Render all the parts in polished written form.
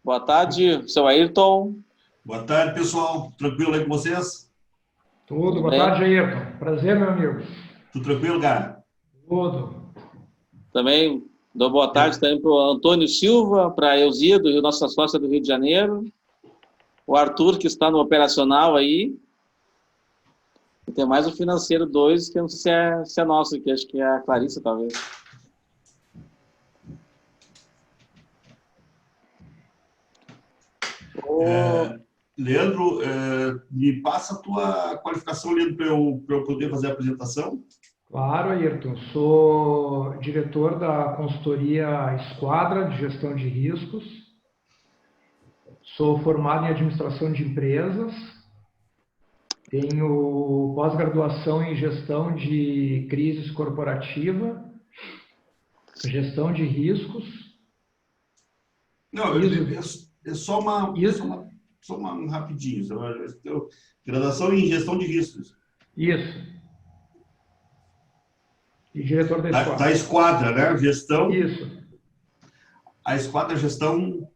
Boa tarde, seu Ayrton. Boa tarde, pessoal. Tranquilo aí com vocês? Tudo. Boa tarde, Ayrton. Prazer, meu amigo. Tudo tranquilo, cara? Tudo. Também dou boa tarde também para o Antônio Silva, para a Elzida, nossa sócia do Rio de Janeiro. O Arthur, que está no operacional aí. E tem mais o Financeiro 2, que eu não sei se é nosso, que acho que é a Clarissa, talvez. Leandro, me passa a tua qualificação, Leandro, para eu poder fazer a apresentação. Claro, Ayrton. Sou diretor da consultoria Esquadra de Gestão de Riscos. Sou formado em Administração de Empresas. Tenho pós-graduação em Gestão de Crises Corporativa, Gestão de Riscos. Não, é só uma rapidinho. Graduação em Gestão de Riscos. Isso. E diretor da Esquadra. Da Esquadra, né? Gestão. Isso. A Esquadra Gestão.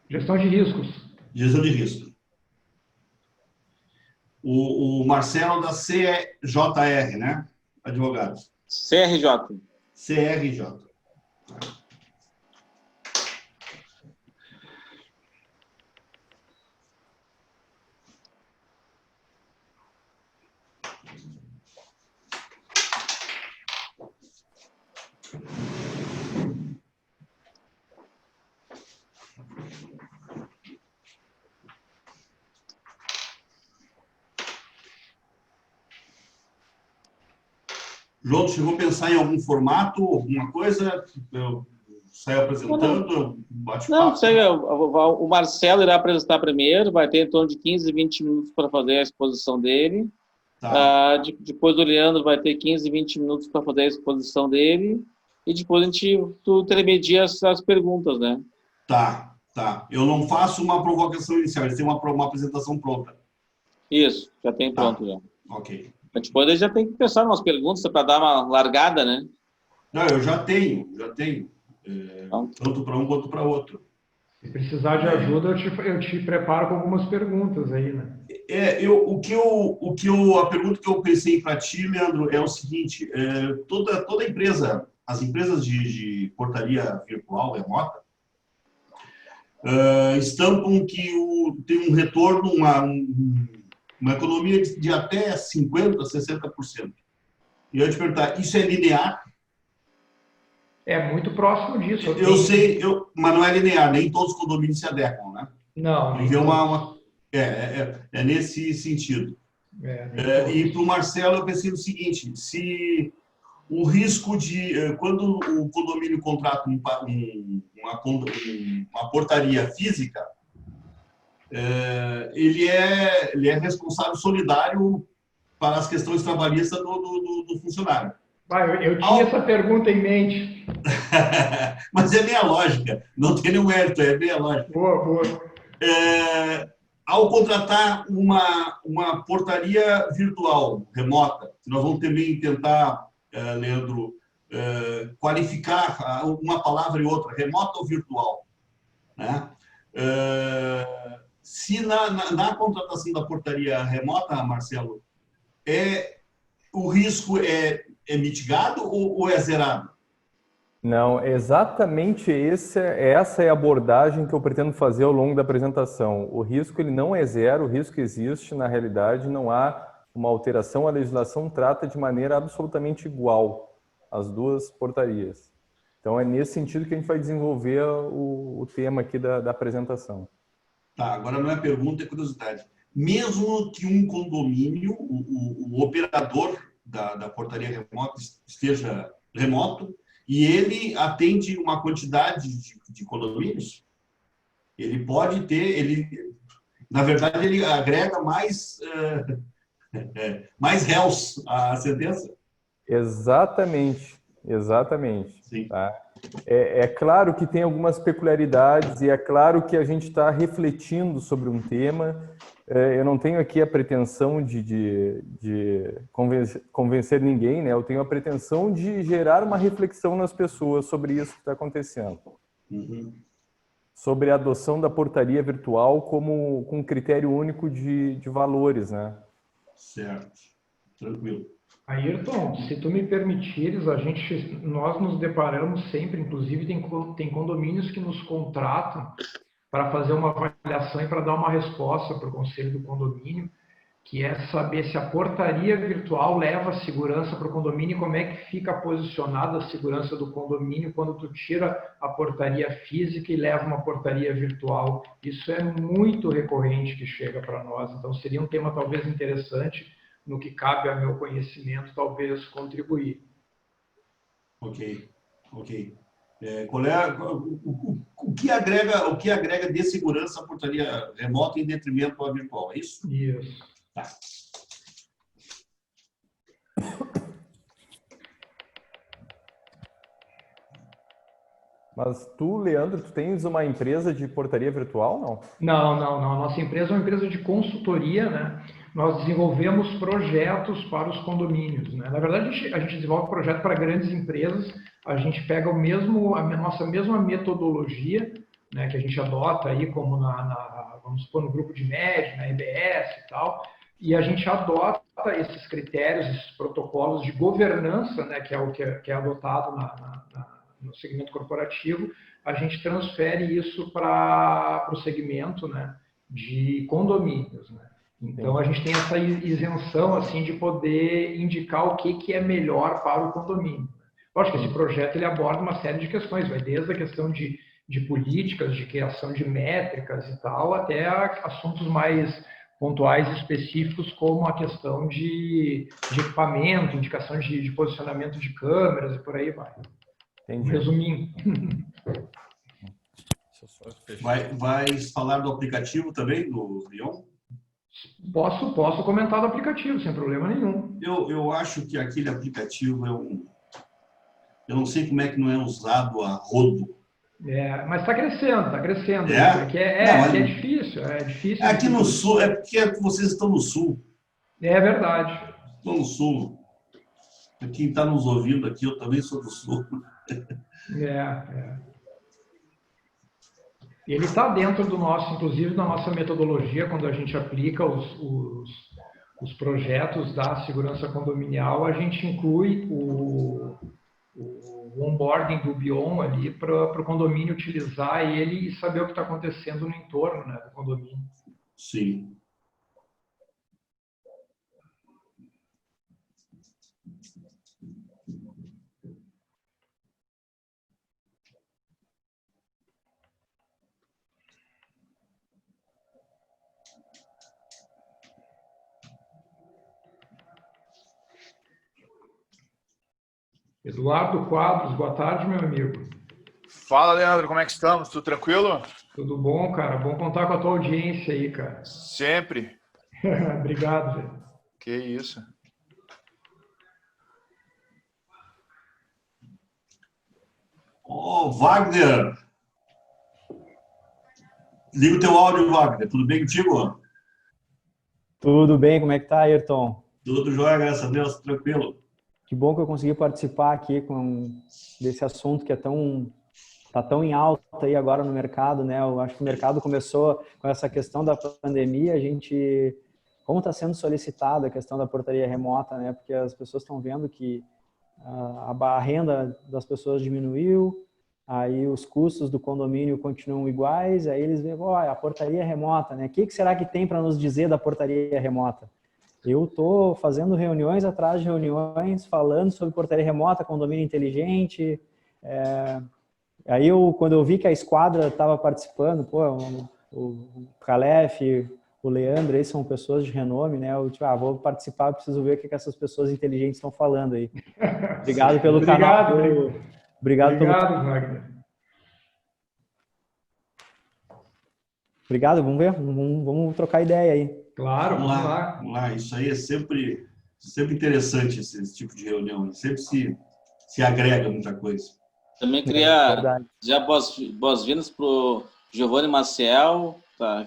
Gestão de Riscos. Gestão de Risco. O Marcelo da CJR, né? Advogados. CRJ. CRJ. João, chegou a pensar em algum formato, alguma coisa? Eu saio apresentando, bate-papo? Não, o Marcelo irá apresentar primeiro, vai ter em torno de 15, 20 minutos para fazer a exposição dele. Tá. Depois o Leandro vai ter 15, 20 minutos para fazer a exposição dele. E depois tu intermedia as perguntas, né? Tá. Eu não faço uma provocação inicial, eles têm uma apresentação pronta. Isso, já tem pronto já. Ok. Depois eles já tem que pensar em umas perguntas para dar uma largada, né? Não, eu já tenho. Tanto para um quanto para outro. Se precisar de ajuda, eu te preparo com algumas perguntas aí, né? A pergunta que eu pensei para ti, Leandro, é o seguinte: toda empresa, as empresas de portaria virtual remota, estampam que tem um retorno, uma economia de até 50%, 60%. E eu ia te perguntar, isso é linear? É muito próximo disso. Eu sei, mas não é linear, nem todos os condomínios se adequam, né? Não. É nesse sentido. E para o Marcelo, eu pensei no seguinte: se o risco quando o condomínio contrata uma portaria física, ele é responsável solidário para as questões trabalhistas do funcionário. Eu tinha essa pergunta em mente. Mas é meia lógica, não tem nenhum mérito, é meia lógica. Boa. Ao contratar uma portaria virtual, remota, nós vamos também tentar, Leandro, qualificar uma palavra e outra, remota ou virtual, né? Se na contratação da portaria remota, Marcelo, o risco é mitigado ou é zerado? Não, exatamente essa é a abordagem que eu pretendo fazer ao longo da apresentação. O risco ele não é zero, o risco existe, na realidade não há uma alteração, a legislação trata de maneira absolutamente igual as duas portarias. Então é nesse sentido que a gente vai desenvolver o tema aqui da apresentação. Tá, agora não é pergunta, é curiosidade. Mesmo que um condomínio, o operador da portaria remota esteja remoto e ele atende uma quantidade de condomínios, ele pode ter, na verdade, ele agrega mais réus à sentença? Exatamente. Sim. Tá? É claro que tem algumas peculiaridades e é claro que a gente está refletindo sobre um tema eu não tenho aqui a pretensão de convencer ninguém, né? Eu tenho a pretensão de gerar uma reflexão nas pessoas sobre isso que está acontecendo. Uhum. Sobre a adoção da portaria virtual como com critério único de valores, né? Certo. Tranquilo. Ayrton, se tu me permitires, nós nos deparamos sempre, inclusive tem condomínios que nos contratam para fazer uma avaliação e para dar uma resposta para o conselho do condomínio, que é saber se a portaria virtual leva a segurança para o condomínio e como é que fica posicionada a segurança do condomínio quando tu tira a portaria física e leva uma portaria virtual. Isso é muito recorrente que chega para nós, então seria um tema talvez interessante, no que cabe a meu conhecimento, talvez contribuir. Ok. O que agrega de segurança a portaria remota em detrimento à virtual? É isso? Isso. Tá. Mas tu, Leandro, tu tens uma empresa de portaria virtual, não? Não. A nossa empresa é uma empresa de consultoria, né? Nós desenvolvemos projetos para os condomínios, né? Na verdade, a gente desenvolve projeto para grandes empresas, a gente pega a nossa mesma metodologia, né, que a gente adota aí como vamos supor, no grupo de MED, na EBS e tal, e a gente adota esses critérios, esses protocolos de governança, né, que é o que é adotado no segmento corporativo, a gente transfere isso para o segmento, né, de condomínios, né? Então, a gente tem essa isenção assim, de poder indicar o que é melhor para o condomínio. Lógico que esse projeto ele aborda uma série de questões, vai desde a questão de políticas, de criação de métricas e tal, até assuntos mais pontuais e específicos, como a questão de equipamento, indicação de posicionamento de câmeras e por aí vai. Entendi. Resumindo. Vai falar do aplicativo também, do Leon? Posso comentar do aplicativo, sem problema nenhum. Eu acho que aquele aplicativo eu não sei como é que não é usado a rodo. Mas está crescendo. É difícil. É difícil. Aqui no sul, é porque vocês estão no sul. É verdade. Estão no sul. Quem está nos ouvindo aqui, eu também sou do sul. Ele está dentro inclusive da nossa metodologia, quando a gente aplica os projetos da segurança condominial, a gente inclui o onboarding do Bion ali para o condomínio utilizar ele e saber o que está acontecendo no entorno, né, do condomínio. Sim. Eduardo Quadros, boa tarde, meu amigo. Fala, Leandro, como é que estamos? Tudo tranquilo? Tudo bom, cara? Bom contar com a tua audiência aí, cara. Sempre. Obrigado, velho. Que isso. Wagner! Liga o teu áudio, Wagner. Tudo bem contigo? Tudo bem, como é que tá, Ayrton? Tudo jóia, graças a Deus, tranquilo. Que bom que eu consegui participar aqui desse assunto que tá tão em alta aí agora no mercado, né? Eu acho que o mercado começou com essa questão da pandemia, como está sendo solicitada a questão da portaria remota, né? Porque as pessoas estão vendo que a renda das pessoas diminuiu, aí os custos do condomínio continuam iguais, aí eles veem, a portaria remota, né? O que será que tem para nos dizer da portaria remota? Eu estou fazendo reuniões atrás de reuniões, falando sobre portaria remota, condomínio inteligente. Aí, quando eu vi que a Esquadra estava participando, o Calef, o Leandro, eles são pessoas de renome, né? Eu vou participar, preciso ver o que essas pessoas inteligentes estão falando aí. Obrigado pelo canal. Obrigado, Wagner. Obrigado, vamos ver, vamos trocar ideia aí. Claro, vamos lá. Isso aí é sempre interessante, esse tipo de reunião. Sempre se agrega muita coisa. Também queria dizer boas-vindas para o Giovanni Maciel,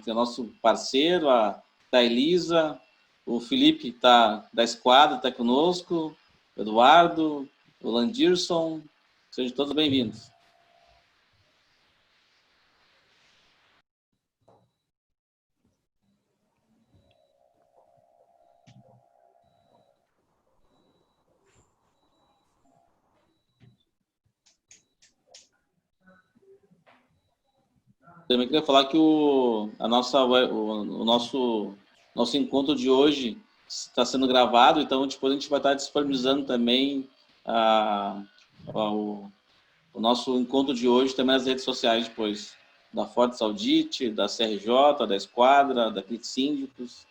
que é nosso parceiro, a está a Elisa, o Felipe tá, da Esquadra está conosco, o Eduardo, o Landirson, sejam todos bem-vindos. Também queria falar que o nosso encontro de hoje está sendo gravado, então depois a gente vai estar disponibilizando também o nosso encontro de hoje também nas redes sociais depois, da Fortes Audit, da CRJ, da Esquadra, da Clique Síndicos.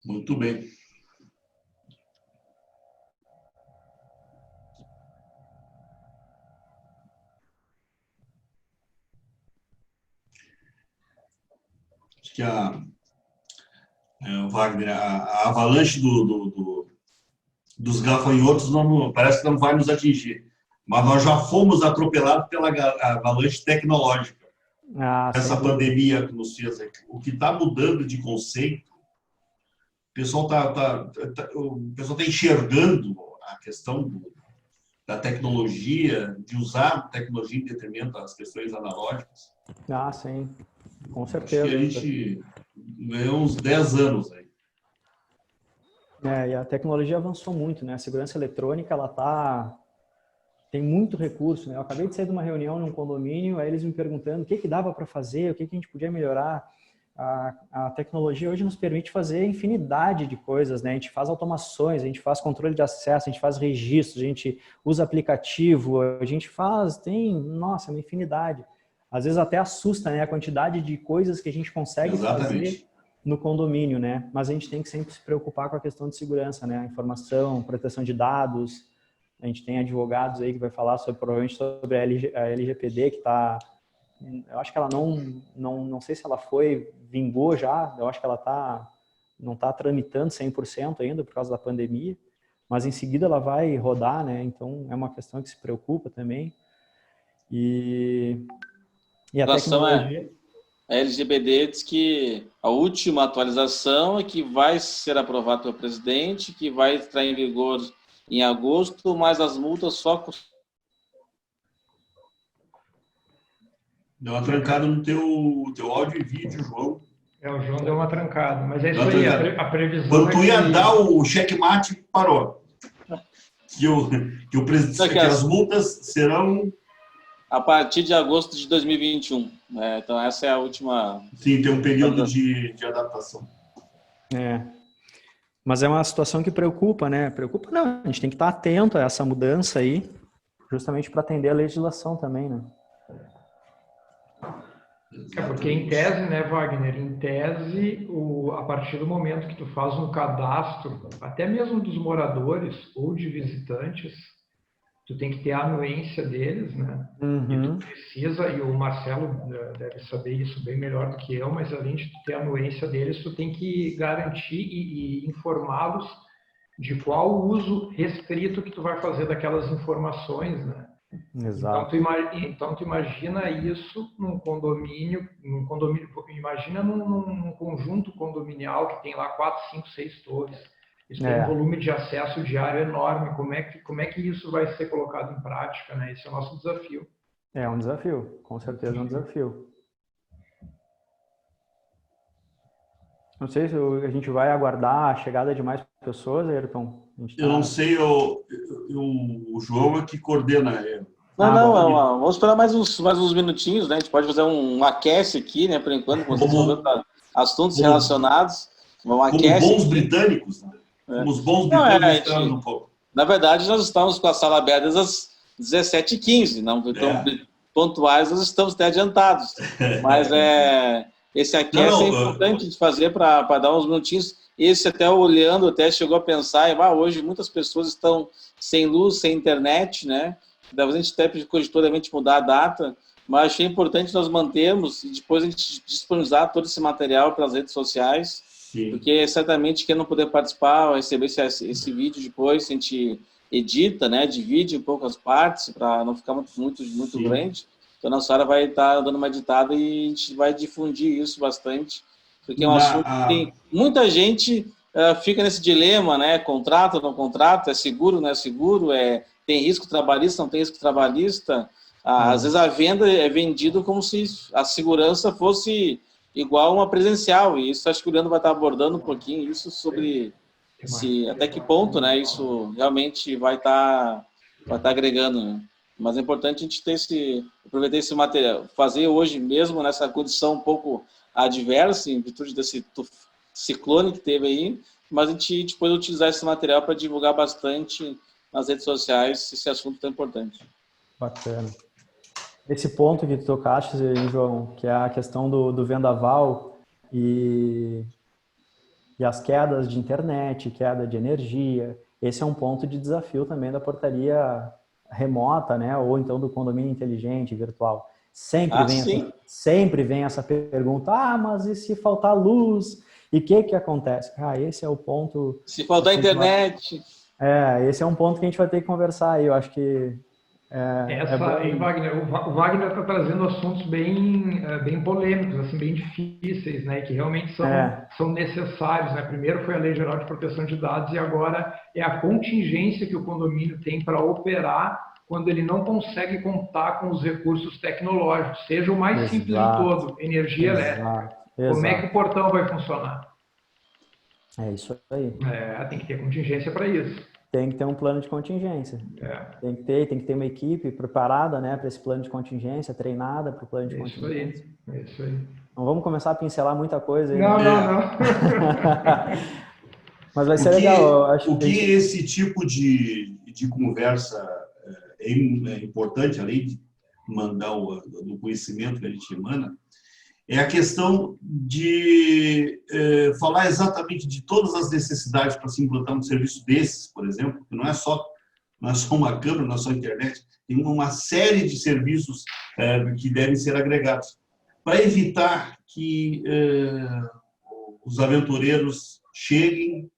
Muito bem. Acho que Wagner, a avalanche dos gafanhotos parece que não vai nos atingir. Mas nós já fomos atropelados pela avalanche tecnológica. Essa pandemia que nos fez aqui. O que está mudando de conceito, o pessoal está enxergando a questão da tecnologia, de usar a tecnologia em detrimento das questões analógicas. Ah, sim. Com certeza. Acho que a gente ganhou uns 10 anos aí. E a tecnologia avançou muito, né? A segurança eletrônica, tem muito recurso, né? Eu acabei de sair de uma reunião num condomínio, aí eles me perguntando o que dava para fazer, o que a gente podia melhorar. A tecnologia hoje nos permite fazer infinidade de coisas, né? A gente faz automações, a gente faz controle de acesso, a gente faz registros, a gente usa aplicativo, a gente nossa, uma infinidade. Às vezes até assusta, né? A quantidade de coisas que a gente consegue fazer no condomínio, né? Mas a gente tem que sempre se preocupar com a questão de segurança, né? A informação, proteção de dados. A gente tem advogados aí que vai falar provavelmente sobre a LGPD, que está... Eu acho que ela não sei se ela vingou já, eu acho que ela não está tramitando 100% ainda por causa da pandemia, mas em seguida ela vai rodar, né? Então é uma questão que se preocupa também. E a tecnologia... A LGPD diz que a última atualização é que vai ser aprovada pelo presidente, que vai entrar em vigor em agosto, mas as multas só... Deu uma trancada no teu áudio e vídeo, João. O João deu uma trancada, mas é isso aí, a previsão... Quando tu ia dar o checkmate, parou. Que as multas serão... A partir de agosto de 2021. Então, essa é a última... Sim, tem um período de adaptação. Mas é uma situação que preocupa, né? Preocupa não, a gente tem que estar atento a essa mudança aí, justamente para atender a legislação também, né? Porque em tese, né, Wagner, em tese, a partir do momento que tu faz um cadastro, até mesmo dos moradores ou de visitantes, tu tem que ter a anuência deles, né? E tu precisa, e o Marcelo deve saber isso bem melhor do que eu, mas além de tu ter a anuência deles, tu tem que garantir e informá-los de qual o uso restrito que tu vai fazer daquelas informações, né? Exato. Então tu imagina isso num condomínio, imagina num conjunto condominial que tem lá 4, 5, 6 torres. Isso tem um volume de acesso diário enorme. Como é que isso vai ser colocado em prática, né? Esse é o nosso desafio. É um desafio, com certeza é um desafio. Não sei se a gente vai aguardar a chegada de mais pessoas, Ayrton. Eu não sei, o João é que coordena. Vamos esperar mais uns minutinhos, né? A gente pode fazer um aquece aqui, né? Por enquanto, assuntos relacionados. Como bons britânicos, né? Como os bons britânicos um pouco. Na verdade, nós estamos com a sala aberta às 17h15, não tão pontuais, nós estamos até adiantados. Mas esse aquece é importante de fazer para dar uns minutinhos. Esse até olhando, até chegou a pensar, hoje muitas pessoas estão sem luz, sem internet, né? A gente até cogitou mudar a data, mas achei importante nós mantermos e depois a gente disponibilizar todo esse material pelas redes sociais. Sim. Porque certamente quem não puder participar, receber esse vídeo depois, a gente edita, né, divide em poucas partes para não ficar muito grande. Então, a nossa área vai estar dando uma editada e a gente vai difundir isso bastante porque é um assunto que tem muita gente fica nesse dilema, né? Contrato ou não contrato, é seguro, não é seguro, tem risco trabalhista, não tem risco trabalhista. Às vezes a venda é vendido como se a segurança fosse igual a uma presencial, e isso acho que o Leandro vai estar abordando um pouquinho isso sobre até que ponto, né, isso realmente vai estar agregando, né? Mas é importante a gente aproveitar esse material, fazer hoje mesmo nessa condição um pouco adversa, em virtude desse ciclone que teve aí, mas a gente depois utilizar esse material para divulgar bastante nas redes sociais esse assunto tão importante. Bacana. Esse ponto que tu tocaste, João, que é a questão do vendaval e as quedas de internet, queda de energia, esse é um ponto de desafio também da portaria remota, né? Ou então do condomínio inteligente, virtual. Sempre vem essa pergunta, mas e se faltar luz? E o que acontece? Esse é o ponto... Se faltar internet... esse é um ponto que a gente vai ter que conversar aí. Eu acho que... Wagner, o Wagner está trazendo assuntos bem polêmicos, assim, bem difíceis, né, que realmente são necessários, né? Primeiro foi a Lei Geral de Proteção de Dados e agora é a contingência que o condomínio tem para operar quando ele não consegue contar com os recursos tecnológicos, seja o mais simples de todo, energia elétrica. Como é que o portão vai funcionar? É isso aí. Tem que ter contingência para isso. Tem que ter um plano de contingência. Tem que ter uma equipe preparada, né, para esse plano de contingência, treinada para o plano de contingência. É isso aí. Não vamos começar a pincelar muita coisa aí. Não. Mas vai ser legal. Esse tipo de conversa é importante, além de mandar do conhecimento que a gente emana, é a questão de falar exatamente de todas as necessidades para se implantar um serviço desses, por exemplo, que não é só uma câmera, não é só a internet, tem uma série de serviços que devem ser agregados, para evitar que os aventureiros cheguem,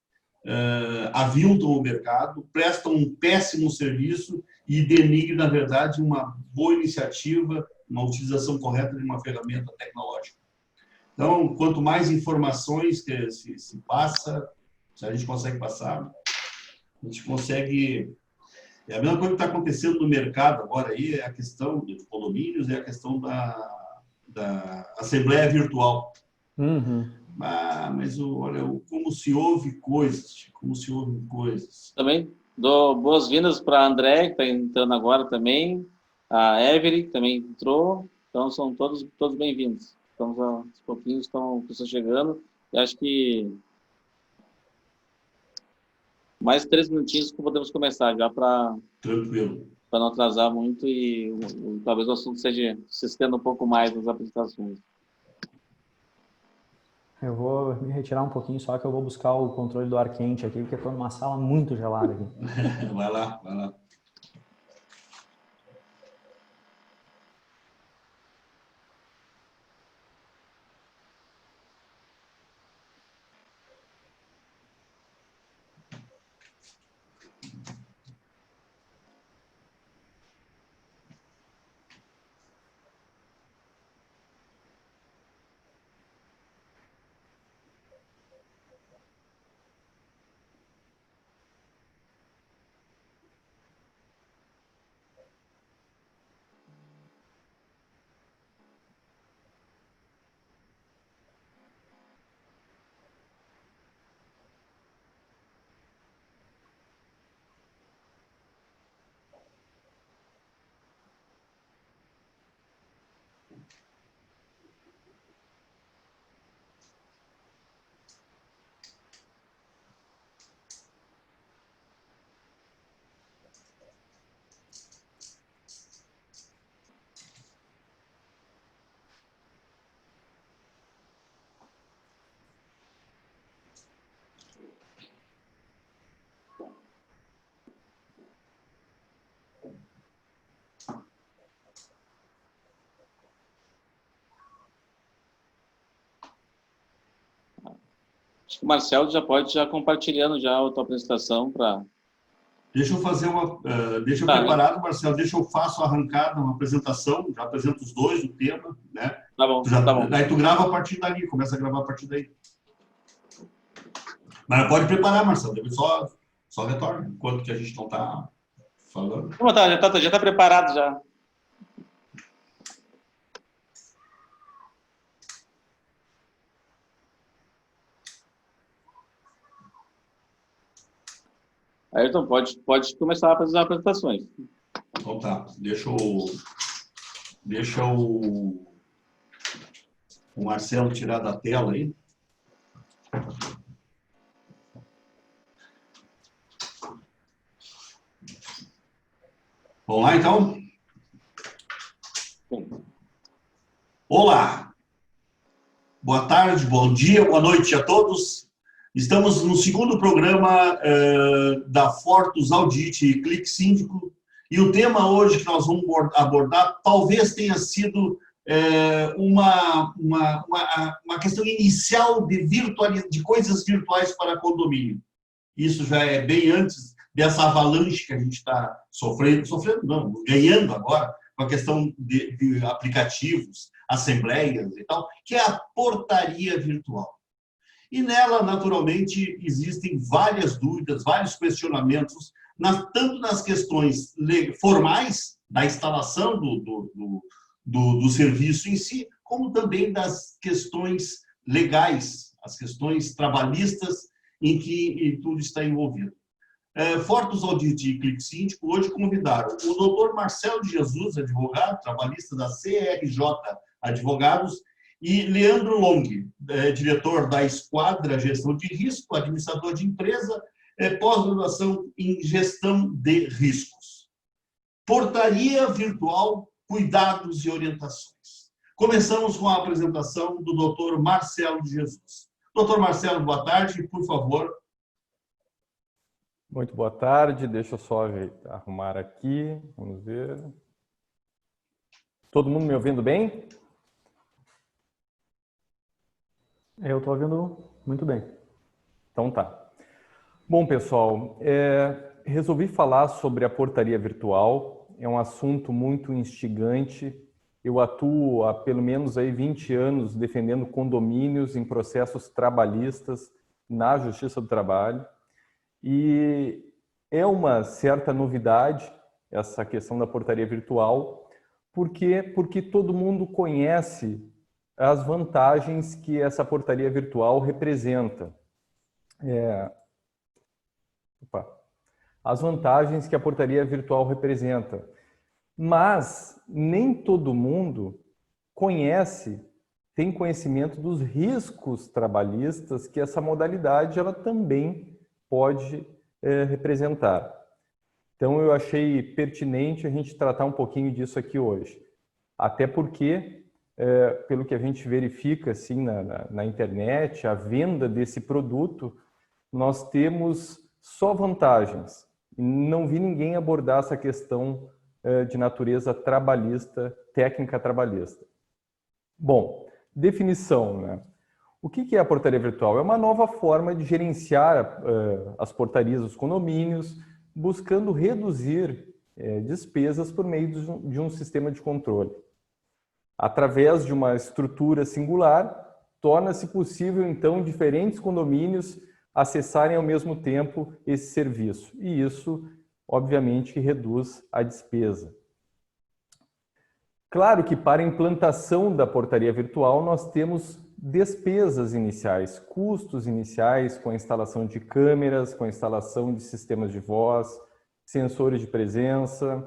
aviltam o mercado, prestam um péssimo serviço e denigrem, na verdade, uma boa iniciativa, uma utilização correta de uma ferramenta tecnológica. Então, quanto mais informações que se passa, se a gente consegue passar, a gente consegue... É a mesma coisa que está acontecendo no mercado agora aí, é a questão dos condomínios, é a questão da assembleia virtual. Uhum. Mas olha, como se ouve coisas. Também dou boas-vindas para a André, que está entrando agora também, a Every, que também entrou, então são todos bem-vindos. Estamos aos pouquinhos, estão pessoas chegando, e acho que mais 3 minutinhos que podemos começar já para não atrasar muito e talvez o assunto se estenda um pouco mais nas apresentações. Eu vou me retirar um pouquinho, só que eu vou buscar o controle do ar quente aqui, porque eu estou numa sala muito gelada aqui. Vai lá. Acho que o Marcelo já pode compartilhando já a tua apresentação para... Deixa eu fazer preparado, Marcelo, deixa eu faço a arrancada, uma apresentação, já apresento os dois, o tema, né? Tá bom, Tu já, tá bom. Aí tu grava a partir dali, começa a gravar a partir daí. Mas pode preparar, Marcelo, depois só retorna, enquanto que a gente não está falando. Como tá? Já tá preparado já. Ayrton, pode começar a fazer as apresentações. Então tá, deixa o Marcelo tirar da tela aí. Vamos lá, então? Olá! Boa tarde, bom dia, boa noite a todos. Estamos no segundo programa da Fortus Audit e Clique Síndico, e o tema hoje que nós vamos abordar talvez tenha sido uma questão inicial de coisas virtuais para condomínio. Isso já é bem antes dessa avalanche que a gente está sofrendo não, ganhando agora, com a questão de aplicativos, assembleias e tal, que é a portaria virtual. E nela, naturalmente, existem várias dúvidas, vários questionamentos, tanto nas questões formais da instalação do serviço em si, como também das questões legais, as questões trabalhistas em que tudo está envolvido. Fortus Audit e Clique Síndico hoje convidaram o doutor Marcelo de Jesus, advogado, trabalhista da CRJ Advogados, e Leandro Long, diretor da Esquadra Gestão de Risco, administrador de empresa, pós-graduação em Gestão de Riscos. Portaria virtual, cuidados e orientações. Começamos com a apresentação do Dr. Marcelo de Jesus. Dr. Marcelo, boa tarde, por favor. Muito boa tarde, deixa eu só arrumar aqui, vamos ver. Todo mundo me ouvindo bem? Eu estou ouvindo muito bem. Então tá. Bom, pessoal, resolvi falar sobre a portaria virtual. É um assunto muito instigante. Eu atuo há pelo menos aí 20 anos defendendo condomínios em processos trabalhistas na Justiça do Trabalho. E é uma certa novidade essa questão da portaria virtual. Por quê? Porque todo mundo conhece as vantagens que essa portaria virtual representa. As vantagens que a portaria virtual representa. Mas nem todo mundo tem conhecimento dos riscos trabalhistas que essa modalidade ela também pode representar. Então eu achei pertinente a gente tratar um pouquinho disso aqui hoje. Até porque pelo que a gente verifica assim, na internet, a venda desse produto, nós temos só vantagens. Não vi ninguém abordar essa questão de natureza trabalhista, técnica trabalhista. Bom, definição, né? O que é a portaria virtual? É uma nova forma de gerenciar as portarias dos condomínios, buscando reduzir despesas por meio de um sistema de controle. Através de uma estrutura singular, torna-se possível, então, diferentes condomínios acessarem ao mesmo tempo esse serviço. E isso, obviamente, que reduz a despesa. Claro que para a implantação da portaria virtual, nós temos despesas iniciais, custos iniciais com a instalação de câmeras, com a instalação de sistemas de voz, sensores de presença,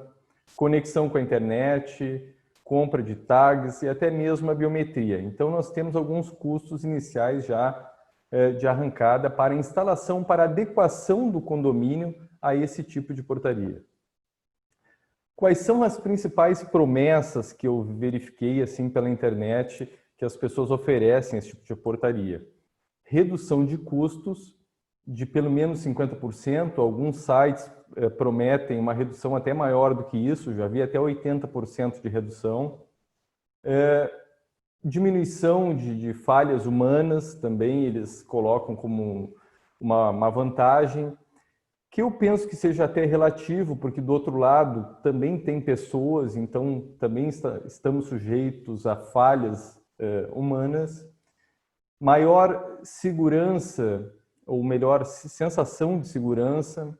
conexão com a internet, compra de tags e até mesmo a biometria. Então, nós temos alguns custos iniciais já de arrancada para a instalação, para a adequação do condomínio a esse tipo de portaria. Quais são as principais promessas que eu verifiquei assim pela internet que as pessoas oferecem esse tipo de portaria? Redução de custos de pelo menos 50%, alguns sites prometem uma redução até maior do que isso, já vi até 80% de redução. Diminuição de falhas humanas, também eles colocam como uma vantagem, que eu penso que seja até relativo, porque do outro lado também tem pessoas, então também estamos sujeitos a falhas humanas, maior segurança, ou melhor, sensação de segurança.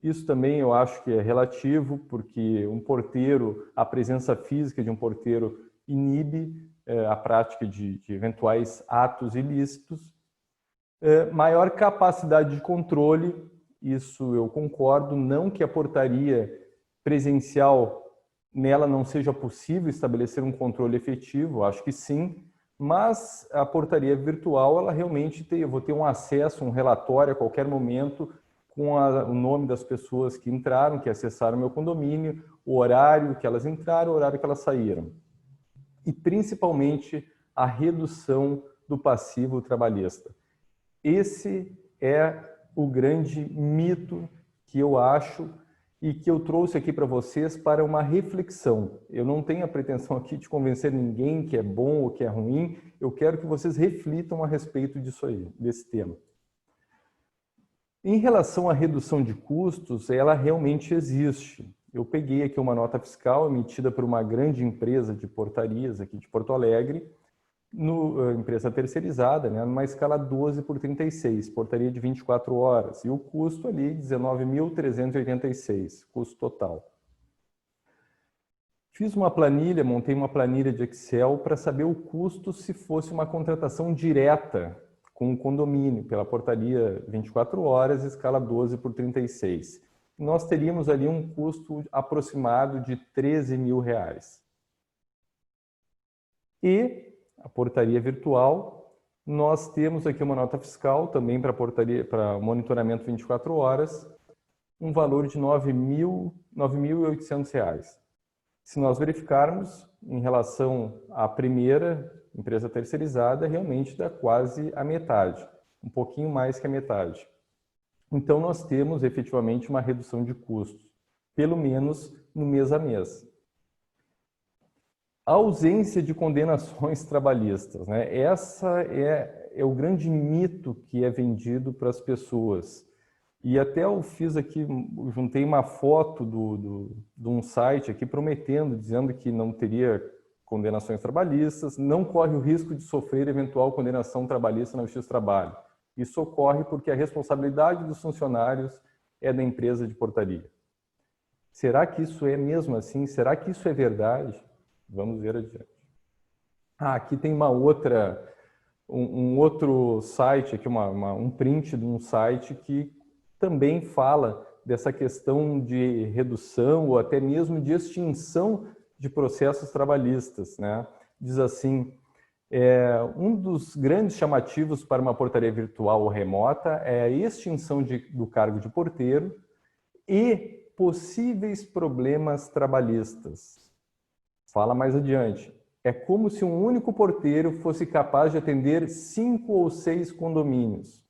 Isso também eu acho que é relativo, porque um porteiro, a presença física de um porteiro inibe a prática de eventuais atos ilícitos. Maior capacidade de controle, isso eu concordo, não que a portaria presencial, nela não seja possível estabelecer um controle efetivo, acho que sim, mas a portaria virtual, ela realmente eu vou ter um acesso, um relatório a qualquer momento com o nome das pessoas que entraram, que acessaram meu condomínio, o horário que elas entraram, o horário que elas saíram. E principalmente a redução do passivo trabalhista. Esse é o grande mito que eu acho e que eu trouxe aqui para vocês para uma reflexão. Eu não tenho a pretensão aqui de convencer ninguém que é bom ou que é ruim, eu quero que vocês reflitam a respeito disso aí, desse tema. Em relação à redução de custos, ela realmente existe. Eu peguei aqui uma nota fiscal emitida por uma grande empresa de portarias aqui de Porto Alegre, empresa terceirizada, né, numa escala 12/36, portaria de 24 horas, e o custo ali 19.386, custo total. Fiz uma planilha, montei uma planilha de Excel para saber o custo se fosse uma contratação direta com o condomínio, pela portaria 24 horas, escala 12/36. Nós teríamos ali um custo aproximado de R$13 mil. E a portaria virtual, nós temos aqui uma nota fiscal também para monitoramento 24 horas, um valor de R$ 9.800. Se nós verificarmos em relação à primeira empresa terceirizada, realmente dá quase a metade, um pouquinho mais que a metade. Então nós temos efetivamente uma redução de custos, pelo menos no mês a mês. A ausência de condenações trabalhistas, né? Essa é o grande mito que é vendido para as pessoas. E até eu fiz aqui, juntei uma foto de um site aqui prometendo, dizendo que não teria condenações trabalhistas, não corre o risco de sofrer eventual condenação trabalhista na Justiça do Trabalho. Isso ocorre porque a responsabilidade dos funcionários é da empresa de portaria. Será que isso é mesmo assim? Será que isso é verdade? Vamos ver adiante. Aqui tem um outro site, aqui um print de um site que também fala dessa questão de redução ou até mesmo de extinção de processos trabalhistas, né? Diz assim, um dos grandes chamativos para uma portaria virtual ou remota é a extinção do cargo de porteiro e possíveis problemas trabalhistas. Fala mais adiante. É como se um único porteiro fosse capaz de atender 5 ou 6 condomínios.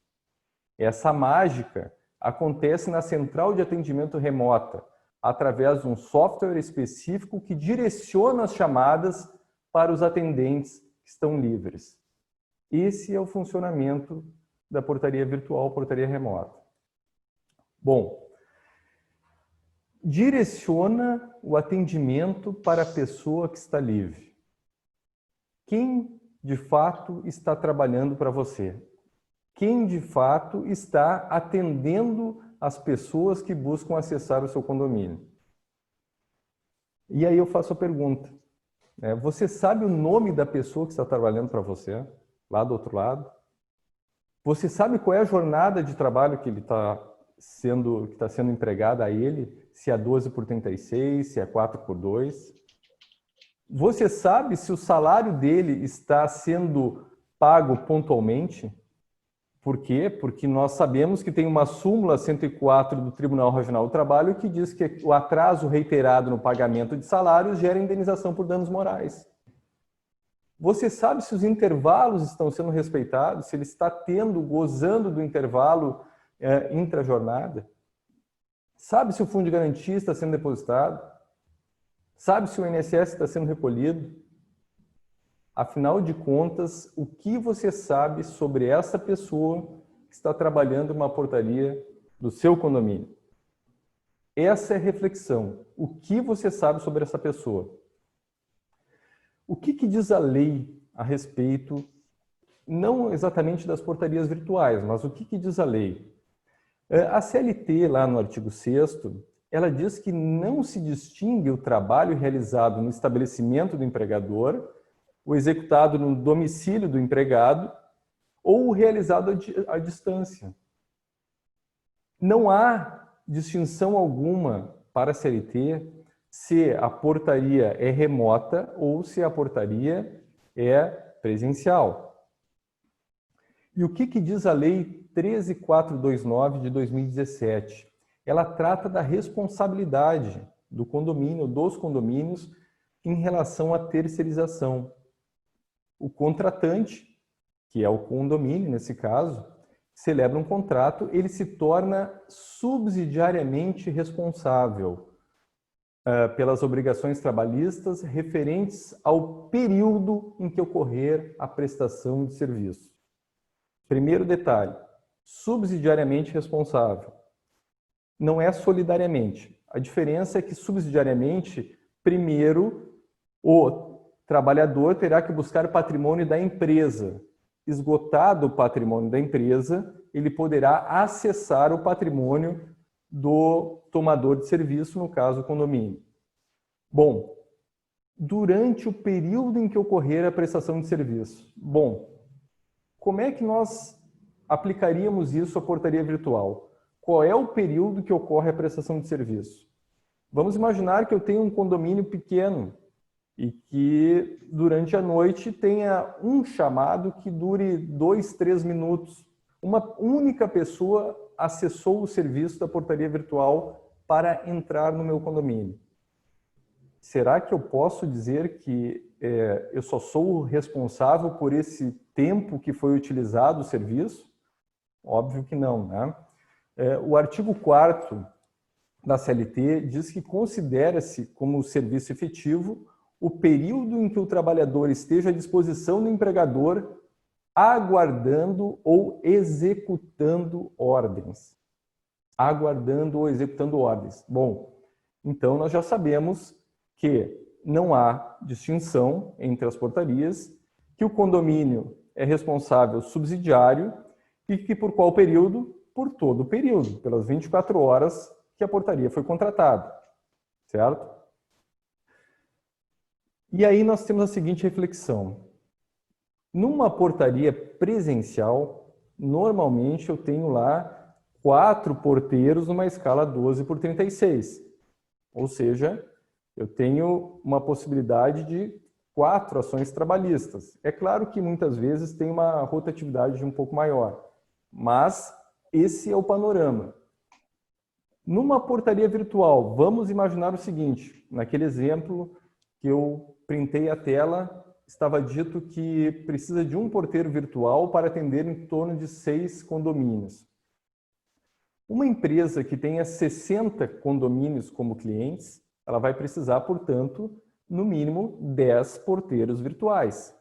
Essa mágica acontece na central de atendimento remota, através de um software específico que direciona as chamadas para os atendentes que estão livres. Esse é o funcionamento da portaria virtual, portaria remota. Bom, direciona o atendimento para a pessoa que está livre. Quem, de fato, está trabalhando para você? Quem, de fato, está atendendo as pessoas que buscam acessar o seu condomínio? E aí eu faço a pergunta. Você sabe o nome da pessoa que está trabalhando para você, lá do outro lado? Você sabe qual é a jornada de trabalho que está sendo empregada a ele? Se é 12/36, se é 4/2? Você sabe se o salário dele está sendo pago pontualmente? Por quê? Porque nós sabemos que tem uma súmula 104 do Tribunal Regional do Trabalho que diz que o atraso reiterado no pagamento de salários gera indenização por danos morais. Você sabe se os intervalos estão sendo respeitados, se ele está gozando do intervalo intra-jornada? Sabe se o fundo de garantia está sendo depositado? Sabe se o INSS está sendo recolhido? Afinal de contas, o que você sabe sobre essa pessoa que está trabalhando numa portaria do seu condomínio? Essa é a reflexão. O que você sabe sobre essa pessoa? O que diz a lei a respeito, não exatamente das portarias virtuais, mas o que diz a lei? A CLT, lá no artigo 6º, ela diz que não se distingue o trabalho realizado no estabelecimento do empregador, o executado no domicílio do empregado ou o realizado à distância. Não há distinção alguma para a CLT se a portaria é remota ou se a portaria é presencial. E o que diz a Lei 13.429 de 2017? Ela trata da responsabilidade do condomínio, dos condomínios, em relação à terceirização. O contratante, que é o condomínio nesse caso, celebra um contrato, ele se torna subsidiariamente responsável pelas obrigações trabalhistas referentes ao período em que ocorrer a prestação de serviço. Primeiro detalhe, subsidiariamente responsável. Não é solidariamente. A diferença é que subsidiariamente, primeiro, o trabalhador terá que buscar o patrimônio da empresa. Esgotado o patrimônio da empresa, ele poderá acessar o patrimônio do tomador de serviço, no caso, o condomínio. Bom, durante o período em que ocorrer a prestação de serviço. Bom, como é que nós aplicaríamos isso à portaria virtual? Qual é o período que ocorre a prestação de serviço? Vamos imaginar que eu tenho um condomínio pequeno e que durante a noite tenha um chamado que dure 2, 3 minutos. Uma única pessoa acessou o serviço da portaria virtual para entrar no meu condomínio. Será que eu posso dizer que eu só sou responsável por esse tempo que foi utilizado o serviço? Óbvio que não, né? O artigo 4º da CLT diz que considera-se como serviço efetivo o período em que o trabalhador esteja à disposição do empregador aguardando ou executando ordens. Aguardando ou executando ordens. Bom, então nós já sabemos que não há distinção entre as portarias, que o condomínio é responsável subsidiário e que por qual período? Por todo o período, pelas 24 horas que a portaria foi contratada, certo? E aí nós temos a seguinte reflexão. Numa portaria presencial, normalmente eu tenho lá 4 porteiros numa escala 12/36. Ou seja, eu tenho uma possibilidade de 4 ações trabalhistas. É claro que muitas vezes tem uma rotatividade um pouco maior, mas esse é o panorama. Numa portaria virtual, vamos imaginar o seguinte, naquele exemplo que eu printei a tela, estava dito que precisa de um porteiro virtual para atender em torno de 6 condomínios. Uma empresa que tenha 60 condomínios como clientes, ela vai precisar, portanto, no mínimo 10 porteiros virtuais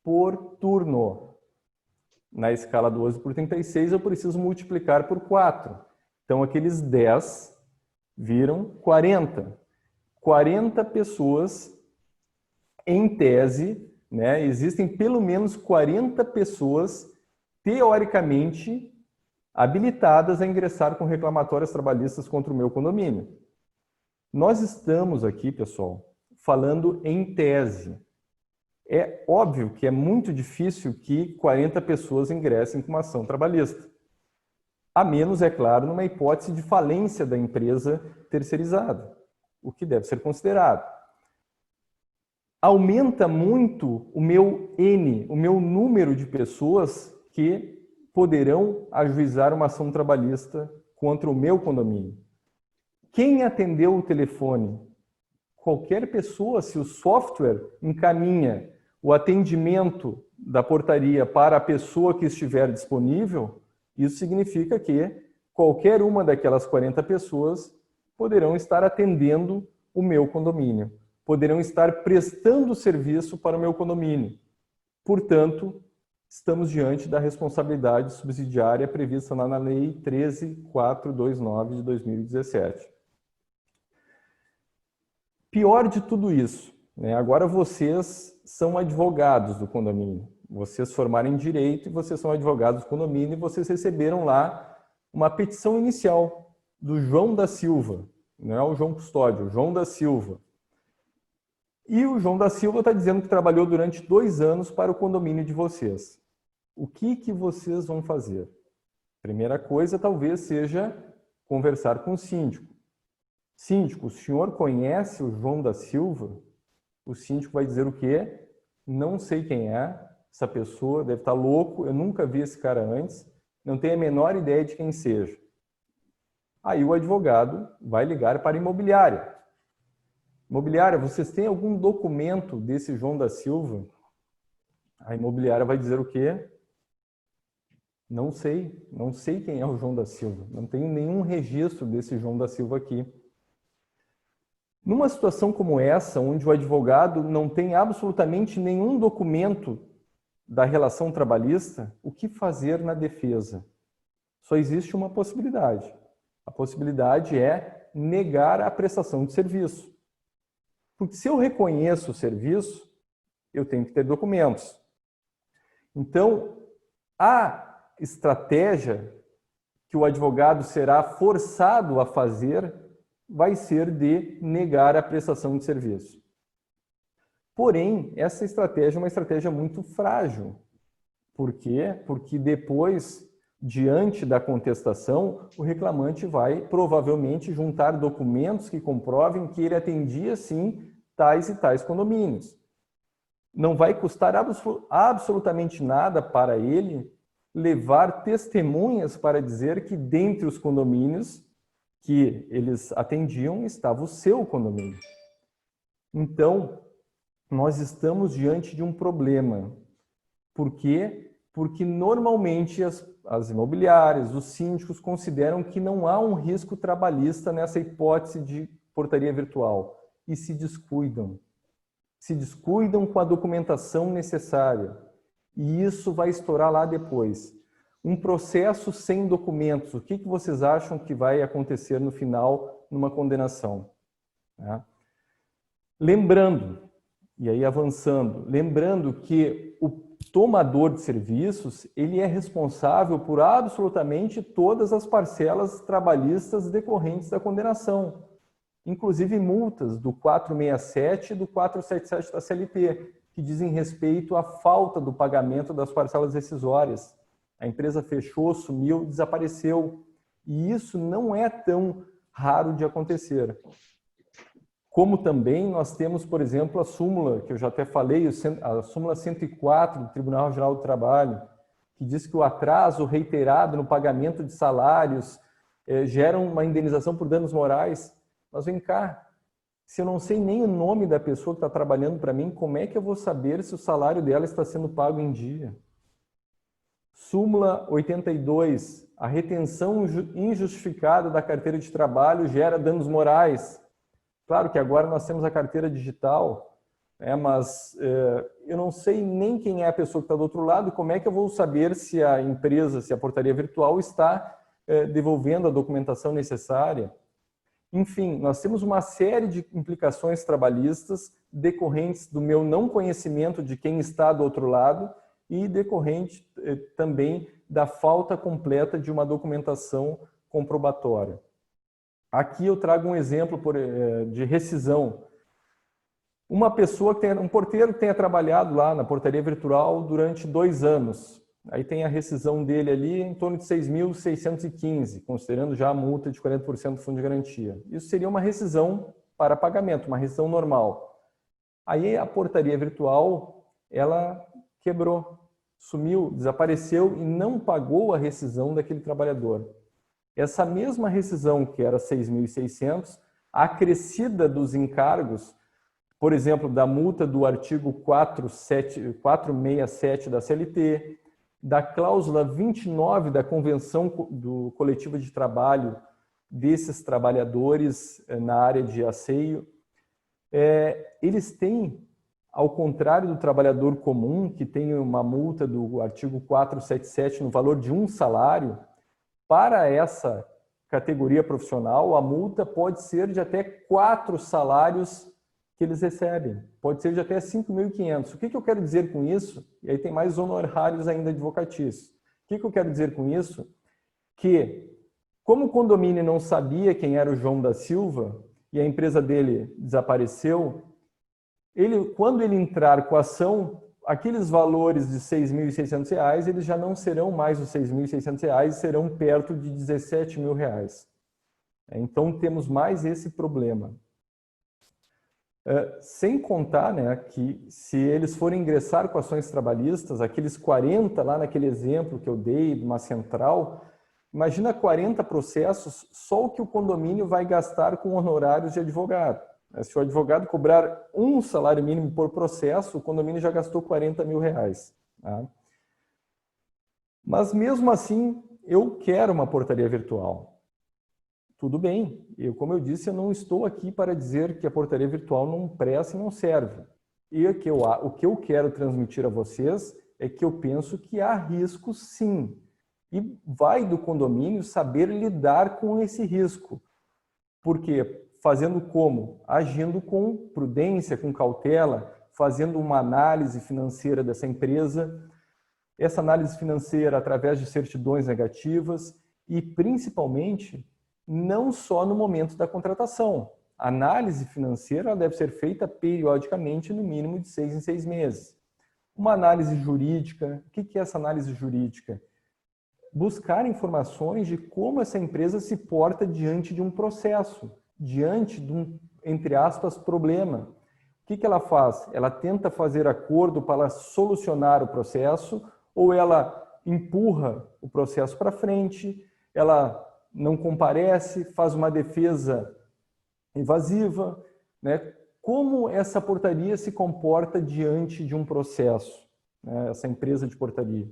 por turno. Na escala 12/36, eu preciso multiplicar por 4. Então, aqueles 10 viram 40. 40 pessoas, em tese, né, existem pelo menos 40 pessoas, teoricamente, habilitadas a ingressar com reclamatórias trabalhistas contra o meu condomínio. Nós estamos aqui, pessoal, falando em tese. É óbvio que é muito difícil que 40 pessoas ingressem com uma ação trabalhista. A menos, é claro, numa hipótese de falência da empresa terceirizada, o que deve ser considerado. Aumenta muito o meu N, o meu número de pessoas que poderão ajuizar uma ação trabalhista contra o meu condomínio. Quem atendeu o telefone? Qualquer pessoa, se o software encaminha o atendimento da portaria para a pessoa que estiver disponível, isso significa que qualquer uma daquelas 40 pessoas poderão estar atendendo o meu condomínio, poderão estar prestando serviço para o meu condomínio. Portanto, estamos diante da responsabilidade subsidiária prevista lá na Lei 13.429 de 2017. Pior de tudo isso, né? Agora vocês são advogados do condomínio. Vocês formaram em direito e vocês são advogados do condomínio e vocês receberam lá uma petição inicial do João da Silva. Não é o João Custódio, o João da Silva. E o João da Silva está dizendo que trabalhou durante 2 anos para o condomínio de vocês. O que vocês vão fazer? Primeira coisa, talvez, seja conversar com o síndico. Síndico, o senhor conhece o João da Silva? O síndico vai dizer o quê? Não sei quem é, essa pessoa deve estar louco, eu nunca vi esse cara antes, não tenho a menor ideia de quem seja. Aí o advogado vai ligar para a imobiliária. Imobiliária, vocês têm algum documento desse João da Silva? A imobiliária vai dizer o quê? Não sei quem é o João da Silva, não tenho nenhum registro desse João da Silva aqui. Numa situação como essa, onde o advogado não tem absolutamente nenhum documento da relação trabalhista, o que fazer na defesa? Só existe uma possibilidade. A possibilidade é negar a prestação de serviço. Porque se eu reconheço o serviço, eu tenho que ter documentos. Então, a estratégia que o advogado será forçado a fazer vai ser de negar a prestação de serviço. Porém, essa estratégia é uma estratégia muito frágil. Por quê? Porque depois, diante da contestação, o reclamante vai provavelmente juntar documentos que comprovem que ele atendia, sim, tais e tais condomínios. Não vai custar absolutamente nada para ele levar testemunhas para dizer que dentre os condomínios que eles atendiam estava o seu condomínio. Então, nós estamos diante de um problema. Por quê? Porque normalmente as imobiliárias, os síndicos consideram que não há um risco trabalhista nessa hipótese de portaria virtual e se descuidam. Se descuidam com a documentação necessária. E isso vai estourar lá depois. Um processo sem documentos, o que vocês acham que vai acontecer no final numa condenação? Lembrando, e aí avançando, lembrando que o tomador de serviços, ele é responsável por absolutamente todas as parcelas trabalhistas decorrentes da condenação, inclusive multas do 467 e do 477 da CLT, que dizem respeito à falta do pagamento das parcelas rescisórias. A empresa fechou, sumiu, desapareceu. E isso não é tão raro de acontecer. Como também nós temos, por exemplo, a súmula, que eu já até falei, a súmula 104 do Tribunal Geral do Trabalho, que diz que o atraso reiterado no pagamento de salários gera uma indenização por danos morais. Mas vem cá, se eu não sei nem o nome da pessoa que está trabalhando para mim, como é que eu vou saber se o salário dela está sendo pago em dia? Súmula 82, a retenção injustificada da carteira de trabalho gera danos morais. Claro que agora nós temos a carteira digital, mas eu não sei nem quem é a pessoa que está do outro lado, como é que eu vou saber se a empresa, se a portaria virtual está devolvendo a documentação necessária? Enfim, nós temos uma série de implicações trabalhistas decorrentes do meu não conhecimento de quem está do outro lado e decorrente também da falta completa de uma documentação comprobatória. Aqui eu trago um exemplo de rescisão. Uma pessoa, um porteiro que tenha trabalhado lá na portaria virtual durante 2 anos. Aí tem a rescisão dele ali em torno de 6.615, considerando já a multa de 40% do fundo de garantia. Isso seria uma rescisão para pagamento, uma rescisão normal. Aí a portaria virtual, ela quebrou, sumiu, desapareceu e não pagou a rescisão daquele trabalhador. Essa mesma rescisão, que era 6.600, acrescida dos encargos, por exemplo, da multa do artigo 467 da CLT, da cláusula 29 da Convenção do Coletivo de Trabalho desses trabalhadores na área de asseio, eles têm, ao contrário do trabalhador comum, que tem uma multa do artigo 477 no valor de 1 salário, para essa categoria profissional, a multa pode ser de até 4 salários que eles recebem. Pode ser de até 5.500. O que eu quero dizer com isso? E aí tem mais honorários ainda advocatícios. O que eu quero dizer com isso? Que, como o condomínio não sabia quem era o João da Silva e a empresa dele desapareceu, quando ele entrar com a ação, aqueles valores de R$ 6.600, eles já não serão mais os R$ 6.600, serão perto de R$ 17.000. Então, temos mais esse problema. Sem contar, né, que se eles forem ingressar com ações trabalhistas, aqueles 40 lá naquele exemplo que eu dei de uma central, imagina 40 processos, só o que o condomínio vai gastar com honorários de advogado. Se o advogado cobrar um salário mínimo por processo, o condomínio já gastou R$ 40.000. Tá? Mas mesmo assim, eu quero uma portaria virtual. Tudo bem, como eu disse, eu não estou aqui para dizer que a portaria virtual não presta e não serve. E o que eu quero transmitir a vocês é que eu penso que há riscos sim. E vai do condomínio saber lidar com esse risco. Porque fazendo como? Agindo com prudência, com cautela, fazendo uma análise financeira dessa empresa, essa análise financeira através de certidões negativas e, principalmente, não só no momento da contratação. A análise financeira deve ser feita periodicamente, no mínimo de 6 em 6 meses. Uma análise jurídica, o que é essa análise jurídica? Buscar informações de como essa empresa se porta diante de um processo, diante de um, entre aspas, problema. O que ela faz? Ela tenta fazer acordo para solucionar o processo ou ela empurra o processo para frente, ela não comparece, faz uma defesa evasiva, né? Como essa portaria se comporta diante de um processo, né? Essa empresa de portaria.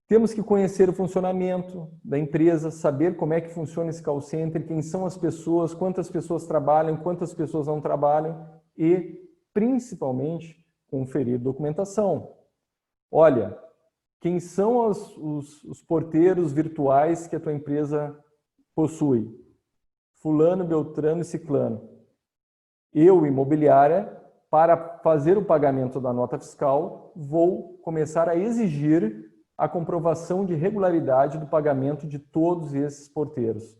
Temos que conhecer o funcionamento da empresa, saber como é que funciona esse call center, quem são as pessoas, quantas pessoas trabalham, quantas pessoas não trabalham e, principalmente, conferir documentação. Olha, quem são os porteiros virtuais que a tua empresa possui? Fulano, Beltrano e Ciclano. Eu, imobiliária, para fazer o pagamento da nota fiscal, vou começar a exigir a comprovação de regularidade do pagamento de todos esses porteiros,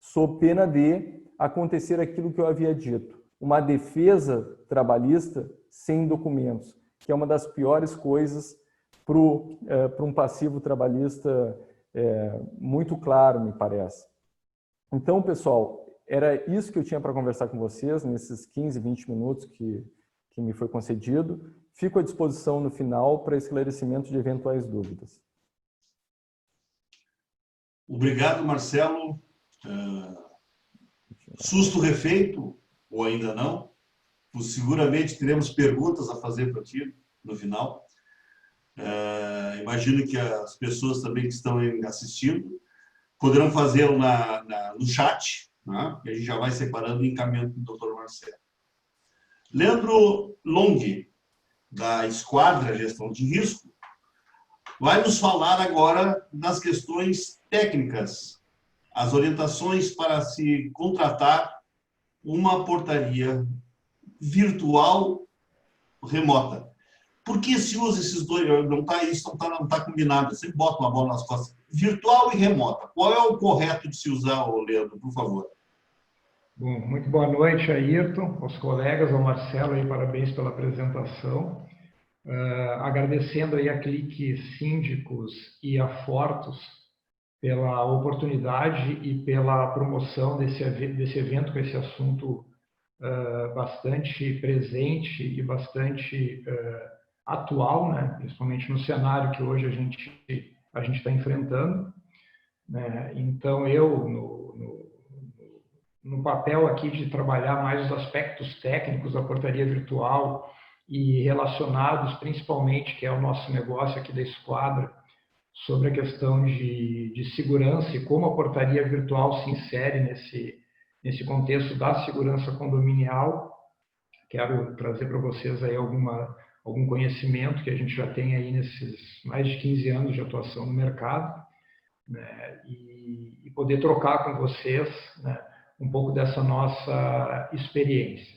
sob pena de acontecer aquilo que eu havia dito, uma defesa trabalhista sem documentos, que é uma das piores coisas para um passivo trabalhista muito claro, me parece. Então, pessoal, era isso que eu tinha para conversar com vocês nesses 15, 20 minutos que me foi concedido. Fico à disposição no final para esclarecimento de eventuais dúvidas. Obrigado, Marcelo. Susto refeito, ou ainda não? Seguramente teremos perguntas a fazer para ti no final. Imagino que as pessoas também que estão assistindo poderão fazê-lo no chat, né? E a gente já vai separando e encaminhando para o Dr. Marcelo. Leandro Long, da Esquadra Gestão de Risco, vai nos falar agora das questões técnicas, as orientações para se contratar uma portaria virtual remota. Por que se usa esses dois? Isso não está combinado, você bota uma bola nas costas. Virtual e remota. Qual é o correto de se usar, Leandro, por favor? Bom, muito boa noite, Ayrton, aos colegas, ao Marcelo, aí, parabéns pela apresentação. Agradecendo aí a Clique Síndicos e a Fortus pela oportunidade e pela promoção desse evento com esse assunto bastante presente e bastante atual, né? Principalmente no cenário que hoje a gente está enfrentando, né? Então, eu, no papel aqui de trabalhar mais os aspectos técnicos da portaria virtual e relacionados principalmente, que é o nosso negócio aqui da Esquadra, sobre a questão de segurança e como a portaria virtual se insere nesse contexto da segurança condominial. Quero trazer para vocês aí algum conhecimento que a gente já tem aí nesses mais de 15 anos de atuação no mercado, né? E poder trocar com vocês, né, um pouco dessa nossa experiência.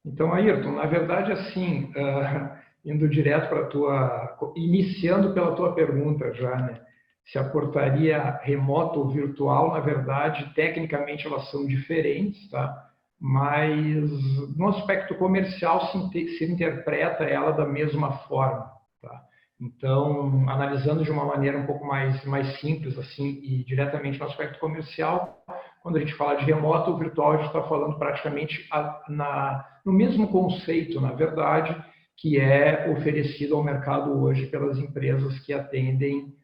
Então, Ayrton, na verdade, assim, indo direto para a iniciando pela tua pergunta já, né? Se a portaria remota ou virtual, na verdade, tecnicamente elas são diferentes, tá? Mas no aspecto comercial se interpreta ela da mesma forma, tá? Então, analisando de uma maneira um pouco mais simples, assim, e diretamente no aspecto comercial, quando a gente fala de remoto ou virtual, a gente está falando praticamente no mesmo conceito, na verdade, que é oferecido ao mercado hoje pelas empresas que atendem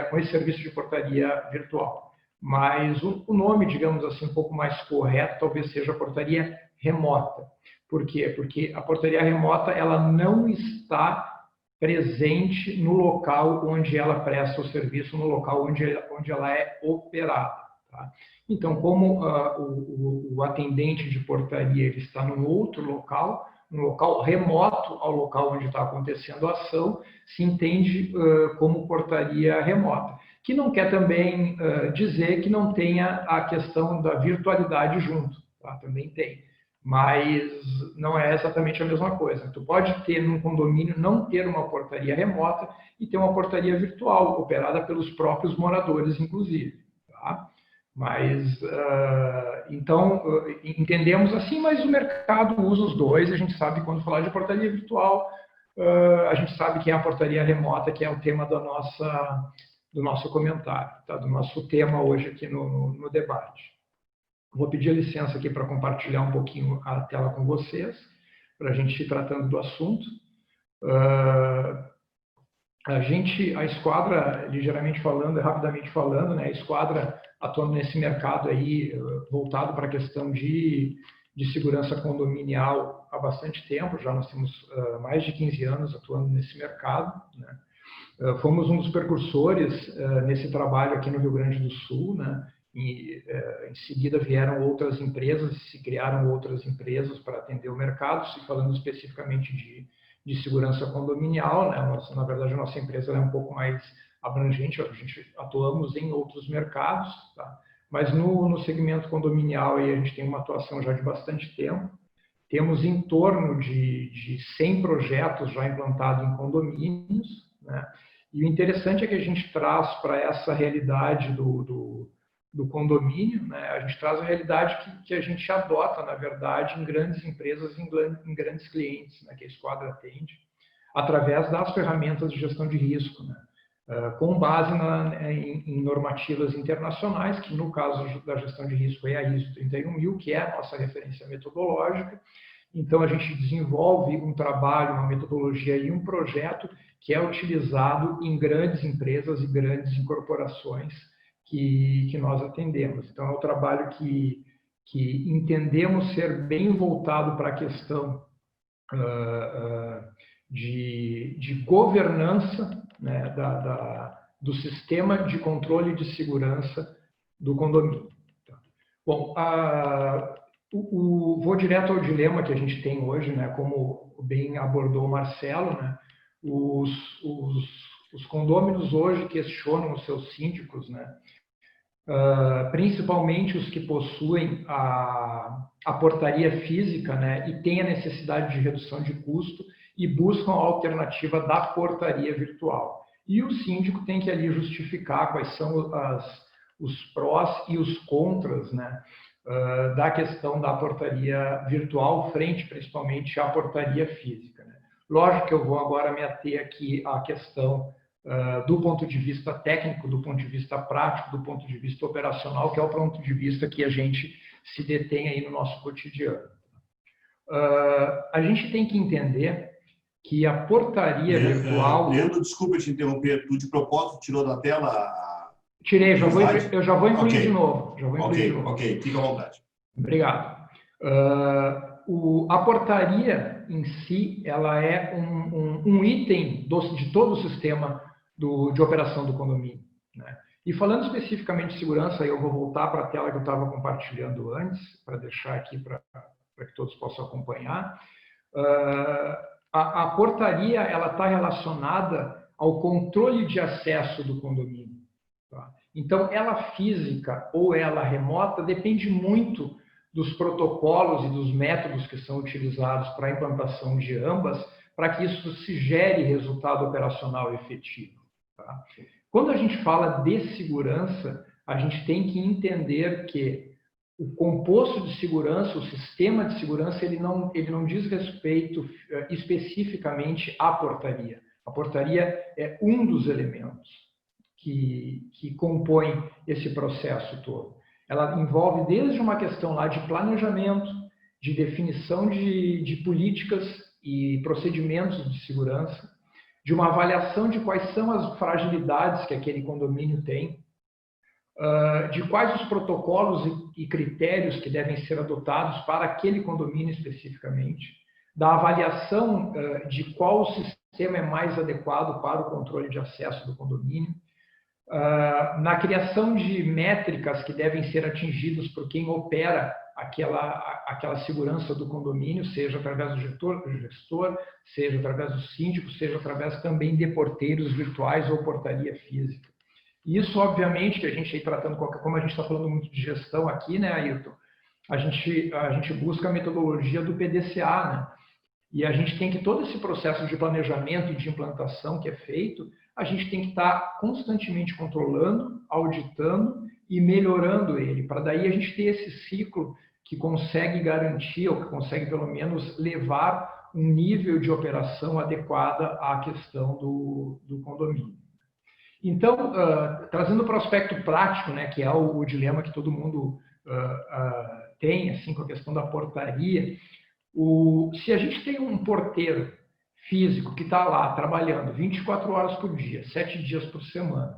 com esse serviço de portaria virtual. Mas o nome, digamos assim, um pouco mais correto, talvez seja a portaria remota. Por quê? Porque a portaria remota ela não está presente no local onde ela presta o serviço, no local onde ela é operada. Tá? Então, como o atendente de portaria ele está num outro local, um local remoto ao local onde está acontecendo a ação, se entende como portaria remota. Que não quer também dizer que não tenha a questão da virtualidade junto, tá? Também tem. Mas não é exatamente a mesma coisa. Tu pode ter num condomínio, não ter uma portaria remota e ter uma portaria virtual, operada pelos próprios moradores, inclusive. Tá? Mas, então, entendemos assim, mas o mercado usa os dois, a gente sabe quando falar de portaria virtual, a gente sabe que é a portaria remota, que é o tema do nosso comentário, tá? Do nosso tema hoje aqui no debate. Vou pedir licença aqui para compartilhar um pouquinho a tela com vocês, para a gente ir tratando do assunto. A Esquadra, ligeiramente falando, rapidamente falando, né, a Esquadra atuando nesse mercado aí, voltado para a questão de segurança condominial há bastante tempo, já nós temos mais de 15 anos atuando nesse mercado, né. Fomos um dos precursores nesse trabalho aqui no Rio Grande do Sul, né, e em seguida vieram outras empresas, se criaram outras empresas para atender o mercado, falando especificamente de segurança condominial, né? Na verdade, a nossa empresa é um pouco mais abrangente, a gente atuamos em outros mercados, tá? Mas no segmento condominial aí, a gente tem uma atuação já de bastante tempo. Temos em torno de 100 projetos já implantados em condomínios, né? E o interessante é que a gente traz para essa realidade do condomínio, né? A gente traz a realidade que a gente adota, na verdade, em grandes empresas, em grandes clientes, né, que a Esquadra atende, através das ferramentas de gestão de risco, né? Com base em normativas internacionais, que no caso da gestão de risco é a ISO 31000, que é a nossa referência metodológica. Então, a gente desenvolve um trabalho, uma metodologia e um projeto que é utilizado em grandes empresas e grandes incorporações que nós atendemos. Então, é um trabalho que entendemos ser bem voltado para a questão de governança, né, do sistema de controle de segurança do condomínio. Bom, vou direto ao dilema que a gente tem hoje, né, como bem abordou o Marcelo, né, os condôminos hoje questionam os seus síndicos, né, principalmente os que possuem a portaria física, né, e têm a necessidade de redução de custo e buscam a alternativa da portaria virtual. E o síndico tem que ali justificar quais são os prós e os contras, né, da questão da portaria virtual frente principalmente à portaria física, né. Lógico que eu vou agora me ater aqui à questão do ponto de vista técnico, do ponto de vista prático, do ponto de vista operacional, que é o ponto de vista que a gente se detém aí no nosso cotidiano. A gente tem que entender que a portaria virtual... Leandro, desculpa te interromper, tu de propósito tirou da tela... Tirei, eu já vou incluir de novo. Ok, fica à vontade. Obrigado. A portaria em si, ela é um item de todo o sistema de operação do condomínio, né? E falando especificamente de segurança, eu vou voltar para a tela que eu estava compartilhando antes, para deixar aqui para que todos possam acompanhar. A portaria ela está relacionada ao controle de acesso do condomínio. Tá? Então, ela física ou ela remota depende muito dos protocolos e dos métodos que são utilizados para a implantação de ambas, para que isso se gere resultado operacional efetivo. Tá? Quando a gente fala de segurança, a gente tem que entender que o composto de segurança, o sistema de segurança, ele não diz respeito especificamente à portaria. A portaria é um dos elementos que compõem esse processo todo. Ela envolve desde uma questão lá de planejamento, de definição de políticas e procedimentos de segurança, de uma avaliação de quais são as fragilidades que aquele condomínio tem, de quais os protocolos e critérios que devem ser adotados para aquele condomínio especificamente, da avaliação de qual sistema é mais adequado para o controle de acesso do condomínio, na criação de métricas que devem ser atingidas por quem opera aquela segurança do condomínio, seja através do gestor, seja através do síndico, seja através também de porteiros virtuais ou portaria física. Isso, obviamente, que a gente aí tratando, como a gente está falando muito de gestão aqui, né, Ayrton? A gente busca a metodologia do PDCA, né? E a gente tem que, todo esse processo de planejamento e de implantação que é feito, a gente tem que estar constantemente controlando, auditando e melhorando ele, para daí a gente ter esse ciclo que consegue garantir, ou que consegue pelo menos levar um nível de operação adequada à questão do condomínio. Então, trazendo para o aspecto prático, né, que é o dilema que todo mundo tem, assim, com a questão da portaria, se a gente tem um porteiro físico que está lá trabalhando 24 horas por dia, 7 dias por semana,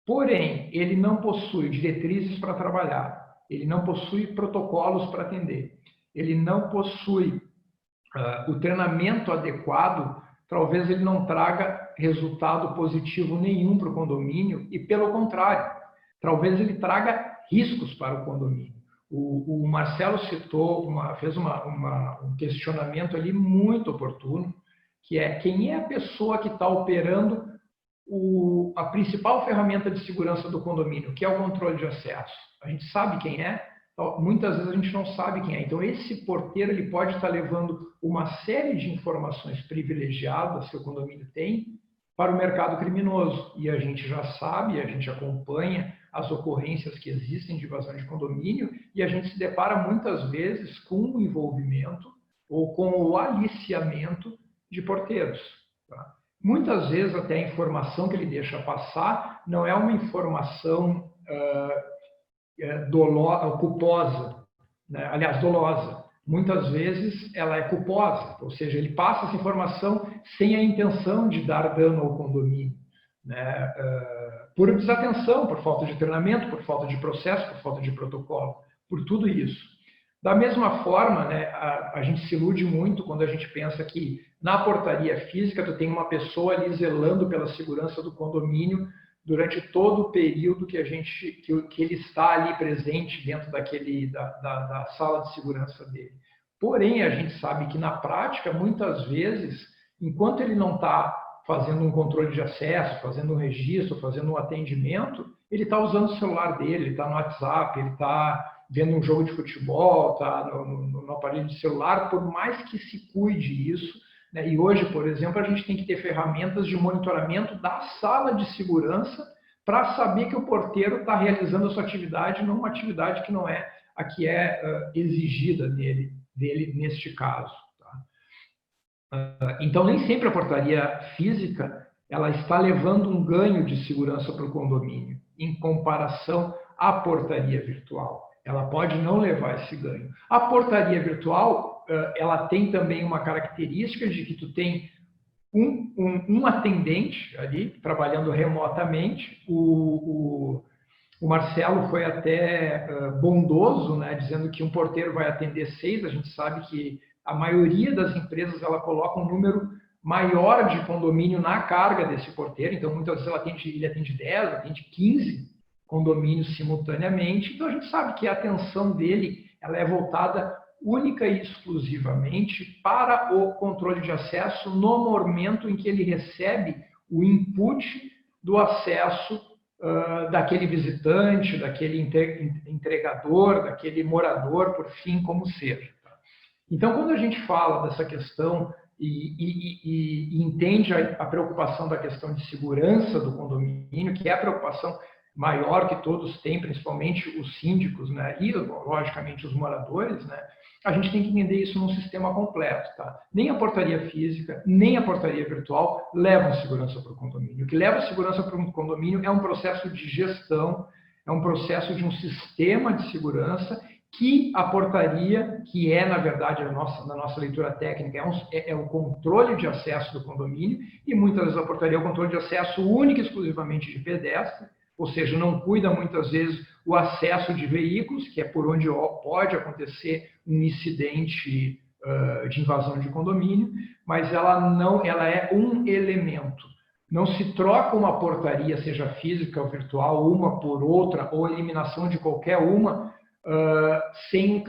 porém, ele não possui diretrizes para trabalhar, ele não possui protocolos para atender, ele não possui o treinamento adequado, talvez ele não traga resultado positivo nenhum para o condomínio e, pelo contrário, talvez ele traga riscos para o condomínio. O Marcelo citou, fez um questionamento ali muito oportuno, que é quem é a pessoa que está operando a principal ferramenta de segurança do condomínio, que é o controle de acesso. A gente sabe quem é, muitas vezes a gente não sabe quem é. Então, esse porteiro ele pode estar levando uma série de informações privilegiadas que o condomínio tem para o mercado criminoso. E a gente já sabe, a gente acompanha as ocorrências que existem de invasão de condomínio e a gente se depara muitas vezes com o envolvimento ou com o aliciamento de porteiros. Tá? Muitas vezes até a informação que ele deixa passar não é uma informação culposa, né? Aliás, dolosa. Muitas vezes ela é culposa, ou seja, ele passa essa informação sem a intenção de dar dano ao condomínio, né? Por desatenção, por falta de treinamento, por falta de processo, por falta de protocolo, por tudo isso. Da mesma forma, né, a gente se ilude muito quando a gente pensa que na portaria física tu tem uma pessoa ali zelando pela segurança do condomínio durante todo o período que ele está ali presente dentro da sala de segurança dele. Porém, a gente sabe que na prática, muitas vezes, enquanto ele não está fazendo um controle de acesso, fazendo um registro, fazendo um atendimento, ele está usando o celular dele, ele está no WhatsApp, ele está vendo um jogo de futebol, está no aparelho de celular, por mais que se cuide isso, né? E hoje, por exemplo, a gente tem que ter ferramentas de monitoramento da sala de segurança para saber que o porteiro está realizando a sua atividade, não uma atividade que não é a que é exigida dele neste caso. Tá? Então, nem sempre a portaria física ela está levando um ganho de segurança para o condomínio, em comparação à portaria virtual. Ela pode não levar esse ganho. A portaria virtual, ela tem também uma característica de que tu tem um atendente ali, trabalhando remotamente. O Marcelo foi até bondoso, né, dizendo que um porteiro vai atender 6. A gente sabe que a maioria das empresas ela coloca um número maior de condomínio na carga desse porteiro. Então, muitas vezes ele atende 10, atende 15 condomínios simultaneamente. Então, a gente sabe que a atenção dele ela é voltada única e exclusivamente para o controle de acesso no momento em que ele recebe o input do acesso daquele visitante, daquele entregador, daquele morador, por fim, como seja. Então, quando a gente fala dessa questão e entende a preocupação da questão de segurança do condomínio, que é a preocupação maior que todos têm, principalmente os síndicos, né, e, logicamente, os moradores, né, a gente tem que entender isso num sistema completo. Tá? Nem a portaria física, nem a portaria virtual levam segurança para o condomínio. O que leva segurança para um condomínio é um processo de gestão, é um processo de um sistema de segurança que a portaria, que é, na verdade, na nossa leitura técnica, é o controle de acesso do condomínio, e muitas vezes a portaria é o controle de acesso único e exclusivamente de pedestre, ou seja, não cuida muitas vezes o acesso de veículos, que é por onde pode acontecer um incidente de invasão de condomínio, mas ela é um elemento. Não se troca uma portaria, seja física ou virtual, uma por outra, ou eliminação de qualquer uma, se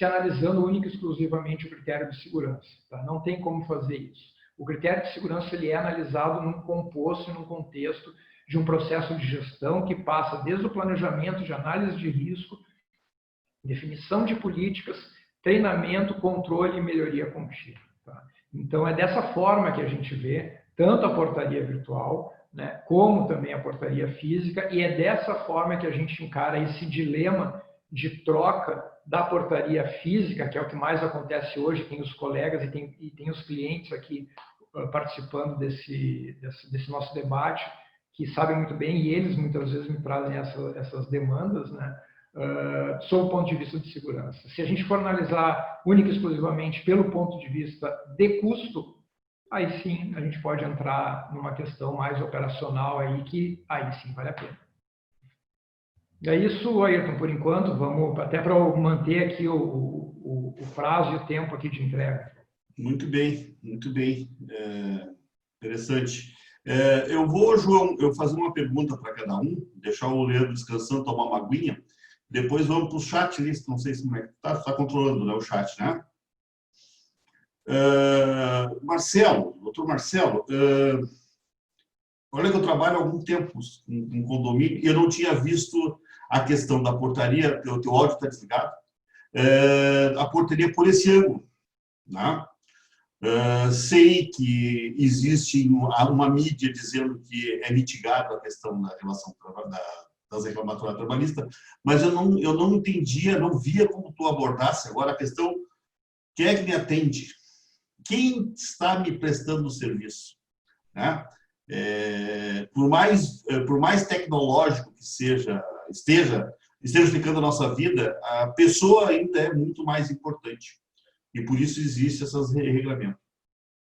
analisando única e exclusivamente o critério de segurança. Tá? Não tem como fazer isso. O critério de segurança ele é analisado num composto, num contexto de um processo de gestão que passa desde o planejamento de análise de risco, definição de políticas, treinamento, controle e melhoria contínua. Tá? Então, é dessa forma que a gente vê tanto a portaria virtual, né, como também a portaria física, e é dessa forma que a gente encara esse dilema de troca da portaria física, que é o que mais acontece hoje, tem os colegas e tem os clientes aqui participando desse nosso debate, que sabem muito bem, e eles muitas vezes me trazem essas demandas, né, sob o ponto de vista de segurança. Se a gente for analisar única e exclusivamente pelo ponto de vista de custo, aí sim a gente pode entrar numa questão mais operacional aí, que aí sim vale a pena. É isso, Ayrton, por enquanto, vamos até para manter aqui o prazo e o tempo aqui de entrega. Muito bem, interessante. Eu vou, João, fazer uma pergunta para cada um, deixar o Leandro descansando, tomar uma aguinha, depois vamos para o chat, não sei se como é que está controlando, né, o chat, né? Doutor Marcelo, olha que eu trabalho há algum tempo com condomínio e eu não tinha visto a questão da portaria, o teu áudio está desligado, a portaria por esse ângulo, né? Sei que existe uma mídia dizendo que é mitigada a questão da relação das reclamatórias trabalhistas, mas eu não entendia, não via como tu abordasse agora a questão: quem é que me atende? Quem está me prestando o serviço? Né? Por mais tecnológico que esteja ficando a nossa vida, a pessoa ainda é muito mais importante. E por isso existe esses regulamentos.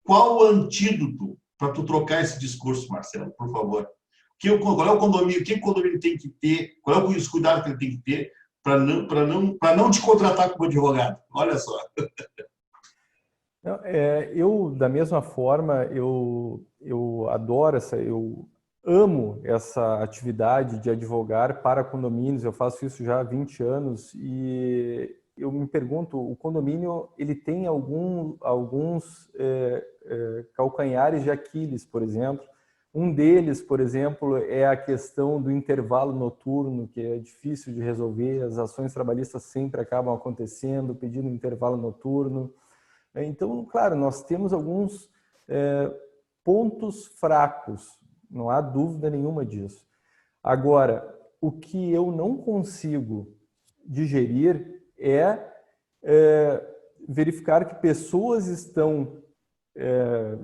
Qual o antídoto para tu trocar esse discurso, Marcelo, por favor? Qual é o condomínio? O que o condomínio tem que ter? Qual é os cuidados que ele tem que ter para não te contratar como advogado? Olha só. Eu, da mesma forma, eu adoro eu amo essa atividade de advogar para condomínios. Eu faço isso já há 20 anos e eu me pergunto, o condomínio ele tem alguns calcanhares de Aquiles, por exemplo. Um deles, por exemplo, é a questão do intervalo noturno, que é difícil de resolver. As ações trabalhistas sempre acabam acontecendo, pedindo intervalo noturno. Então, claro, nós temos alguns pontos fracos, não há dúvida nenhuma disso. Agora, o que eu não consigo digerir é verificar que pessoas estão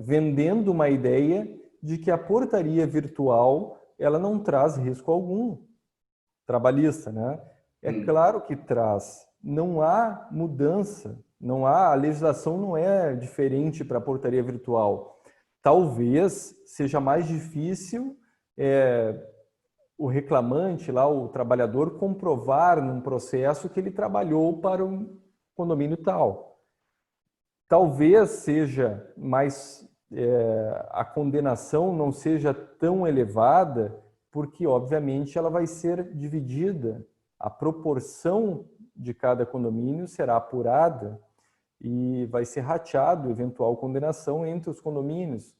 vendendo uma ideia de que a portaria virtual ela não traz risco algum trabalhista, né? É claro que traz. Não há mudança, a legislação não é diferente para a portaria virtual. Talvez seja mais difícil o reclamante, lá, o trabalhador, comprovar num processo que ele trabalhou para um condomínio tal. Talvez seja mais... a condenação não seja tão elevada, porque, obviamente, ela vai ser dividida. A proporção de cada condomínio será apurada e vai ser rateado eventual condenação entre os condomínios.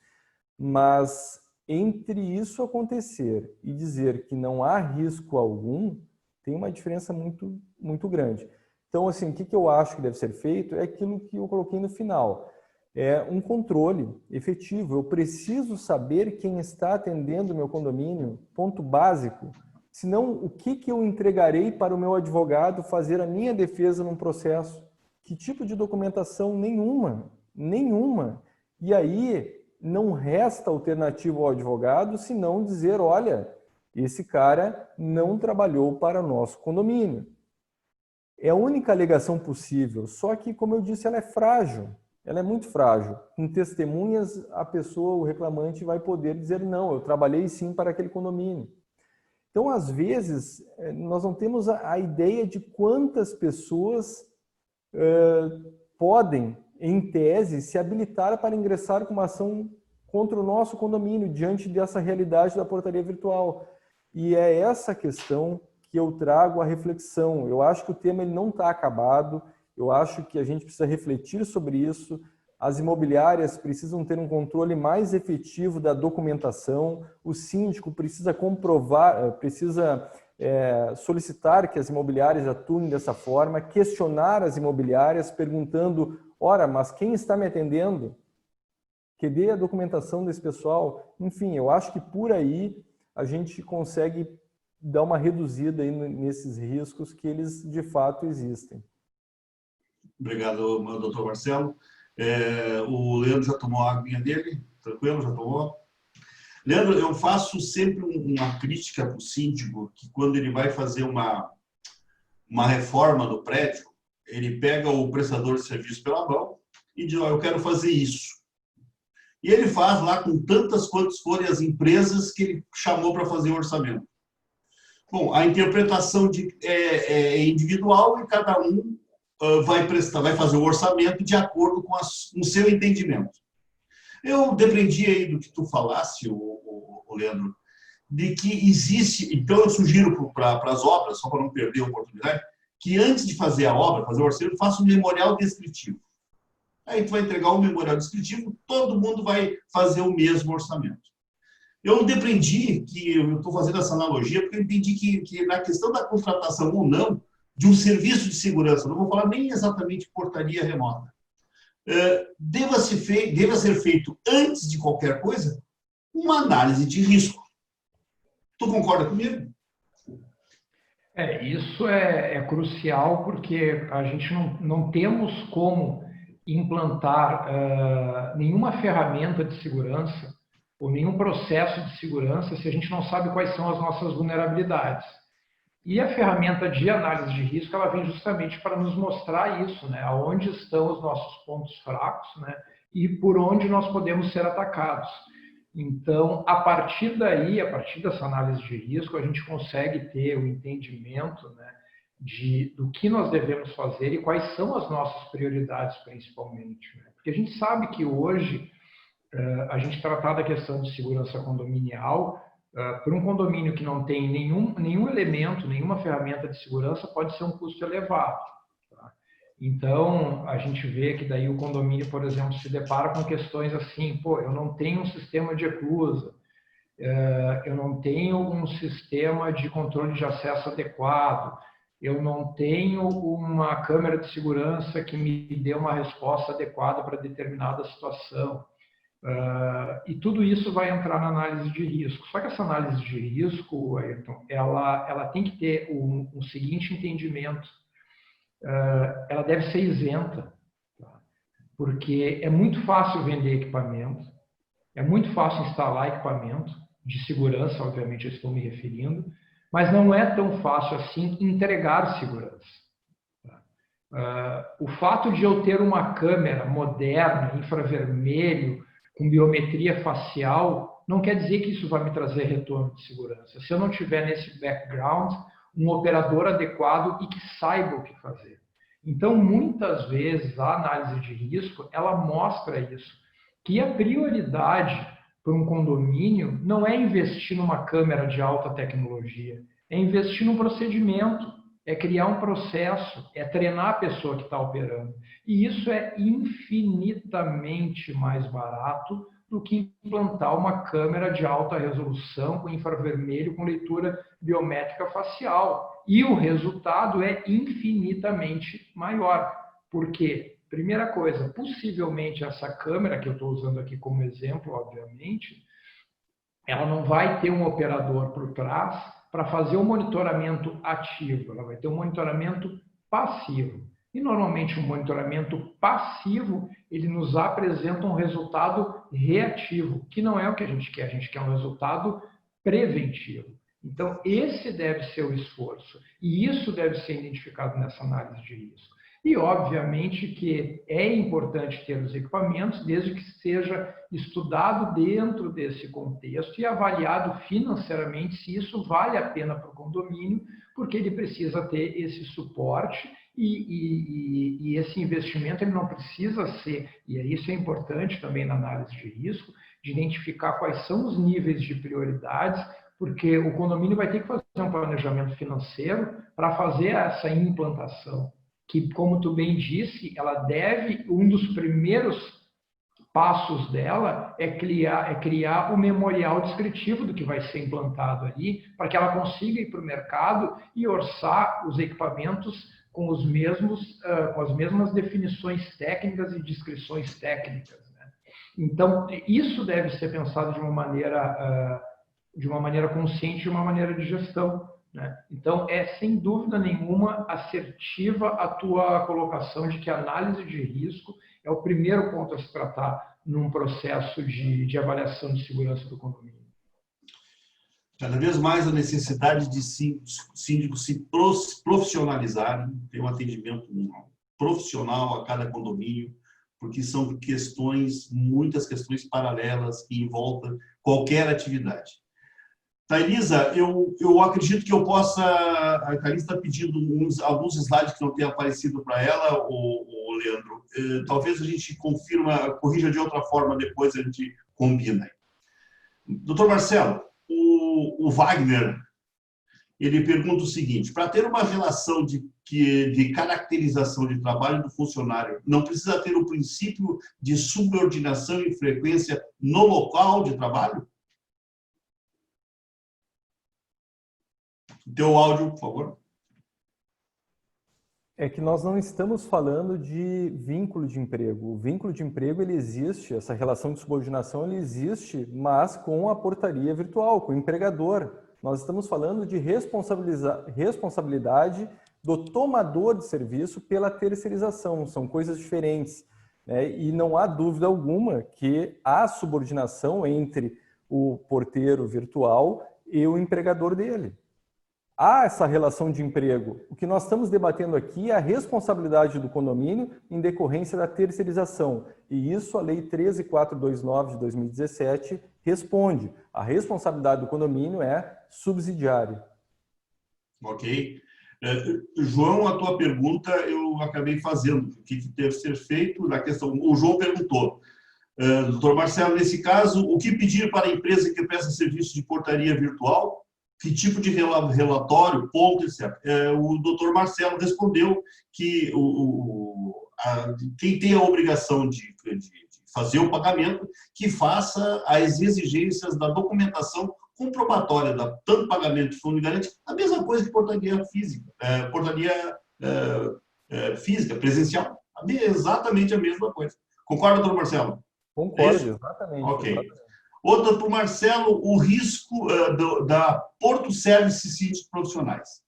Mas entre isso acontecer e dizer que não há risco algum, tem uma diferença muito, muito grande. Então, assim, o que eu acho que deve ser feito é aquilo que eu coloquei no final. É um controle efetivo. Eu preciso saber quem está atendendo o meu condomínio, ponto básico. Senão, o que eu entregarei para o meu advogado fazer a minha defesa num processo? Que tipo de documentação? Nenhuma. Nenhuma. E aí, não resta alternativa ao advogado senão dizer, olha, esse cara não trabalhou para o nosso condomínio. É a única alegação possível, só que, como eu disse, ela é frágil. Ela é muito frágil. Com testemunhas, a pessoa, o reclamante, vai poder dizer, não, eu trabalhei sim para aquele condomínio. Então, às vezes, nós não temos a ideia de quantas pessoas podem, em tese, se habilitar para ingressar com uma ação contra o nosso condomínio, diante dessa realidade da portaria virtual. E é essa questão que eu trago à reflexão. Eu acho que o tema ele não está acabado, eu acho que a gente precisa refletir sobre isso. As imobiliárias precisam ter um controle mais efetivo da documentação, o síndico precisa comprovar, precisa solicitar que as imobiliárias atuem dessa forma, questionar as imobiliárias perguntando, ora, mas quem está me atendendo? Cadê a documentação desse pessoal? Enfim, eu acho que por aí a gente consegue dar uma reduzida aí nesses riscos que eles de fato existem. Obrigado, meu doutor Marcelo. O Leandro já tomou a aguinha dele? Tranquilo? Já tomou? Leandro, eu faço sempre uma crítica para o síndico, que quando ele vai fazer uma reforma no prédio, ele pega o prestador de serviço pela mão e diz, eu quero fazer isso. E ele faz lá com tantas quantas forem as empresas que ele chamou para fazer o orçamento. Bom, a interpretação é individual e cada um vai fazer o orçamento de acordo com o seu entendimento. Eu depreendi aí do que tu falasse, o Leandro, de que existe, então eu sugiro para as obras, só para não perder a oportunidade, que antes de fazer a obra, fazer o orçamento, faça um memorial descritivo. Aí tu vai entregar um memorial descritivo, todo mundo vai fazer o mesmo orçamento. Eu depreendi que, eu estou fazendo essa analogia, porque eu entendi que na questão da contratação ou não, de um serviço de segurança, não vou falar nem exatamente portaria remota, deva ser feito, antes de qualquer coisa, uma análise de risco. Tu concorda comigo? Isso é crucial, porque a gente não temos como implantar nenhuma ferramenta de segurança ou nenhum processo de segurança se a gente não sabe quais são as nossas vulnerabilidades. E a ferramenta de análise de risco, ela vem justamente para nos mostrar isso, né? Onde estão os nossos pontos fracos, né? E por onde nós podemos ser atacados. Então, a partir daí, a partir dessa análise de risco, a gente consegue ter o entendimento, né, do que nós devemos fazer e quais são as nossas prioridades, principalmente. Né? Porque a gente sabe que hoje, a gente tratar da questão de segurança condominial, por um condomínio que não tem nenhum elemento, nenhuma ferramenta de segurança, pode ser um custo elevado. Tá? Então, a gente vê que daí o condomínio, por exemplo, se depara com questões assim, eu não tenho um sistema de eclusa, eu não tenho um sistema de controle de acesso adequado, eu não tenho uma câmera de segurança que me dê uma resposta adequada para determinada situação. E tudo isso vai entrar na análise de risco. Só que essa análise de risco, Ayrton, ela tem que ter um seguinte entendimento. Ela deve ser isenta, tá? Porque é muito fácil vender equipamento, é muito fácil instalar equipamento, de segurança, obviamente eu estou me referindo, mas não é tão fácil assim entregar segurança. Tá? O fato de eu ter uma câmera moderna, infravermelho, com biometria facial, não quer dizer que isso vai me trazer retorno de segurança. Se eu não tiver nesse background um operador adequado e que saiba o que fazer. Então, muitas vezes, a análise de risco, ela mostra isso, que a prioridade para um condomínio não é investir numa câmera de alta tecnologia, é investir num procedimento, é criar um processo, é treinar a pessoa que está operando. E isso é infinitamente mais barato do que implantar uma câmera de alta resolução com infravermelho, com leitura biométrica facial. E o resultado é infinitamente maior. Por quê? Primeira coisa, possivelmente essa câmera, que eu estou usando aqui como exemplo, obviamente, ela não vai ter um operador por trás para fazer o monitoramento ativo, ela vai ter um monitoramento passivo. E, normalmente, um monitoramento passivo, ele nos apresenta um resultado reativo, que não é o que a gente quer um resultado preventivo. Então, esse deve ser o esforço, e isso deve ser identificado nessa análise de risco. E, obviamente, que é importante ter os equipamentos, desde que seja estudado dentro desse contexto e avaliado financeiramente se isso vale a pena para o condomínio, porque ele precisa ter esse suporte e esse investimento ele não precisa ser, e isso é importante também na análise de risco, de identificar quais são os níveis de prioridades, porque o condomínio vai ter que fazer um planejamento financeiro para fazer essa implantação, que, como tu bem disse, ela deve, um dos primeiros passos dela é criar o memorial descritivo do que vai ser implantado ali, para que ela consiga ir para o mercado e orçar os equipamentos com as mesmas definições técnicas e descrições técnicas, né? Então, isso deve ser pensado de uma maneira consciente, de uma maneira de gestão, né? Então, é sem dúvida nenhuma assertiva a tua colocação de que a análise de risco é o primeiro ponto a se tratar num processo de avaliação de segurança do condomínio. Cada vez mais a necessidade de síndicos se profissionalizarem, ter um atendimento profissional a cada condomínio, porque são muitas questões paralelas que envolvem qualquer atividade. Thailisa, eu acredito que eu possa... A Thailisa está pedindo alguns slides que não tenham aparecido para ela, o Leandro. Talvez a gente corrija de outra forma, depois a gente combina. Doutor Marcelo, o Wagner, ele pergunta o seguinte: para ter uma relação de caracterização de trabalho do funcionário, não precisa ter o princípio de subordinação e frequência no local de trabalho? Teu áudio, por favor. É que nós não estamos falando de vínculo de emprego. O vínculo de emprego, ele existe, essa relação de subordinação, ele existe, mas com a portaria virtual, com o empregador. Nós estamos falando de responsabilidade do tomador de serviço pela terceirização. São coisas diferentes, né? E não há dúvida alguma que há subordinação entre o porteiro virtual e o empregador dele. Há essa relação de emprego. O que nós estamos debatendo aqui é a responsabilidade do condomínio em decorrência da terceirização. E isso a Lei 13.429 de 2017 responde. A responsabilidade do condomínio é subsidiária. Ok. João, a tua pergunta eu acabei fazendo. O que deve ser feito na questão... O João perguntou. Doutor Marcelo, nesse caso, o que pedir para a empresa que presta serviço de portaria virtual? Que tipo de relatório, ponto, etc. O doutor Marcelo respondeu que quem tem a obrigação de fazer o pagamento, que faça as exigências da documentação comprobatória, tanto pagamento de fundo de garantia, a mesma coisa que portaria física, presencial, exatamente a mesma coisa. Concorda, doutor Marcelo? Concordo, exatamente. Ok. Exatamente. Outra para o Marcelo, o risco da Porto Service Síndicos Profissionais.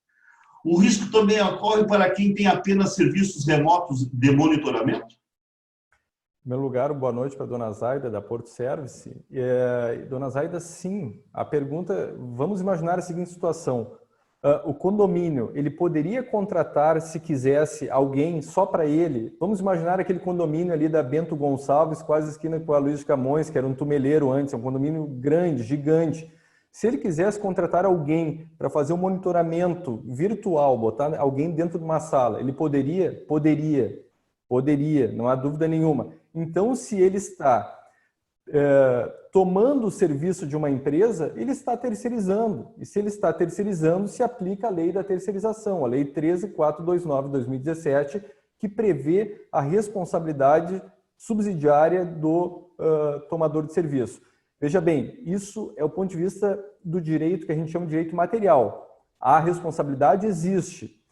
O risco também ocorre para quem tem apenas serviços remotos de monitoramento? Em primeiro lugar, boa noite para a dona Zaida, da Porto Service. Dona Zaida, sim. A pergunta, vamos imaginar a seguinte situação. O condomínio, ele poderia contratar, se quisesse, alguém só para ele? Vamos imaginar aquele condomínio ali da Bento Gonçalves, quase esquina com a Luiz de Camões, que era um tumeleiro antes, um condomínio grande, gigante. Se ele quisesse contratar alguém para fazer um monitoramento virtual, botar alguém dentro de uma sala, ele poderia? Poderia, não há dúvida nenhuma. Então, se ele está tomando o serviço de uma empresa, ele está terceirizando. E se ele está terceirizando, se aplica a lei da terceirização, a lei 13.429 de 2017, que prevê a responsabilidade subsidiária do tomador de serviço. Veja bem, isso é o ponto de vista do direito que a gente chama de direito material. A responsabilidade existe.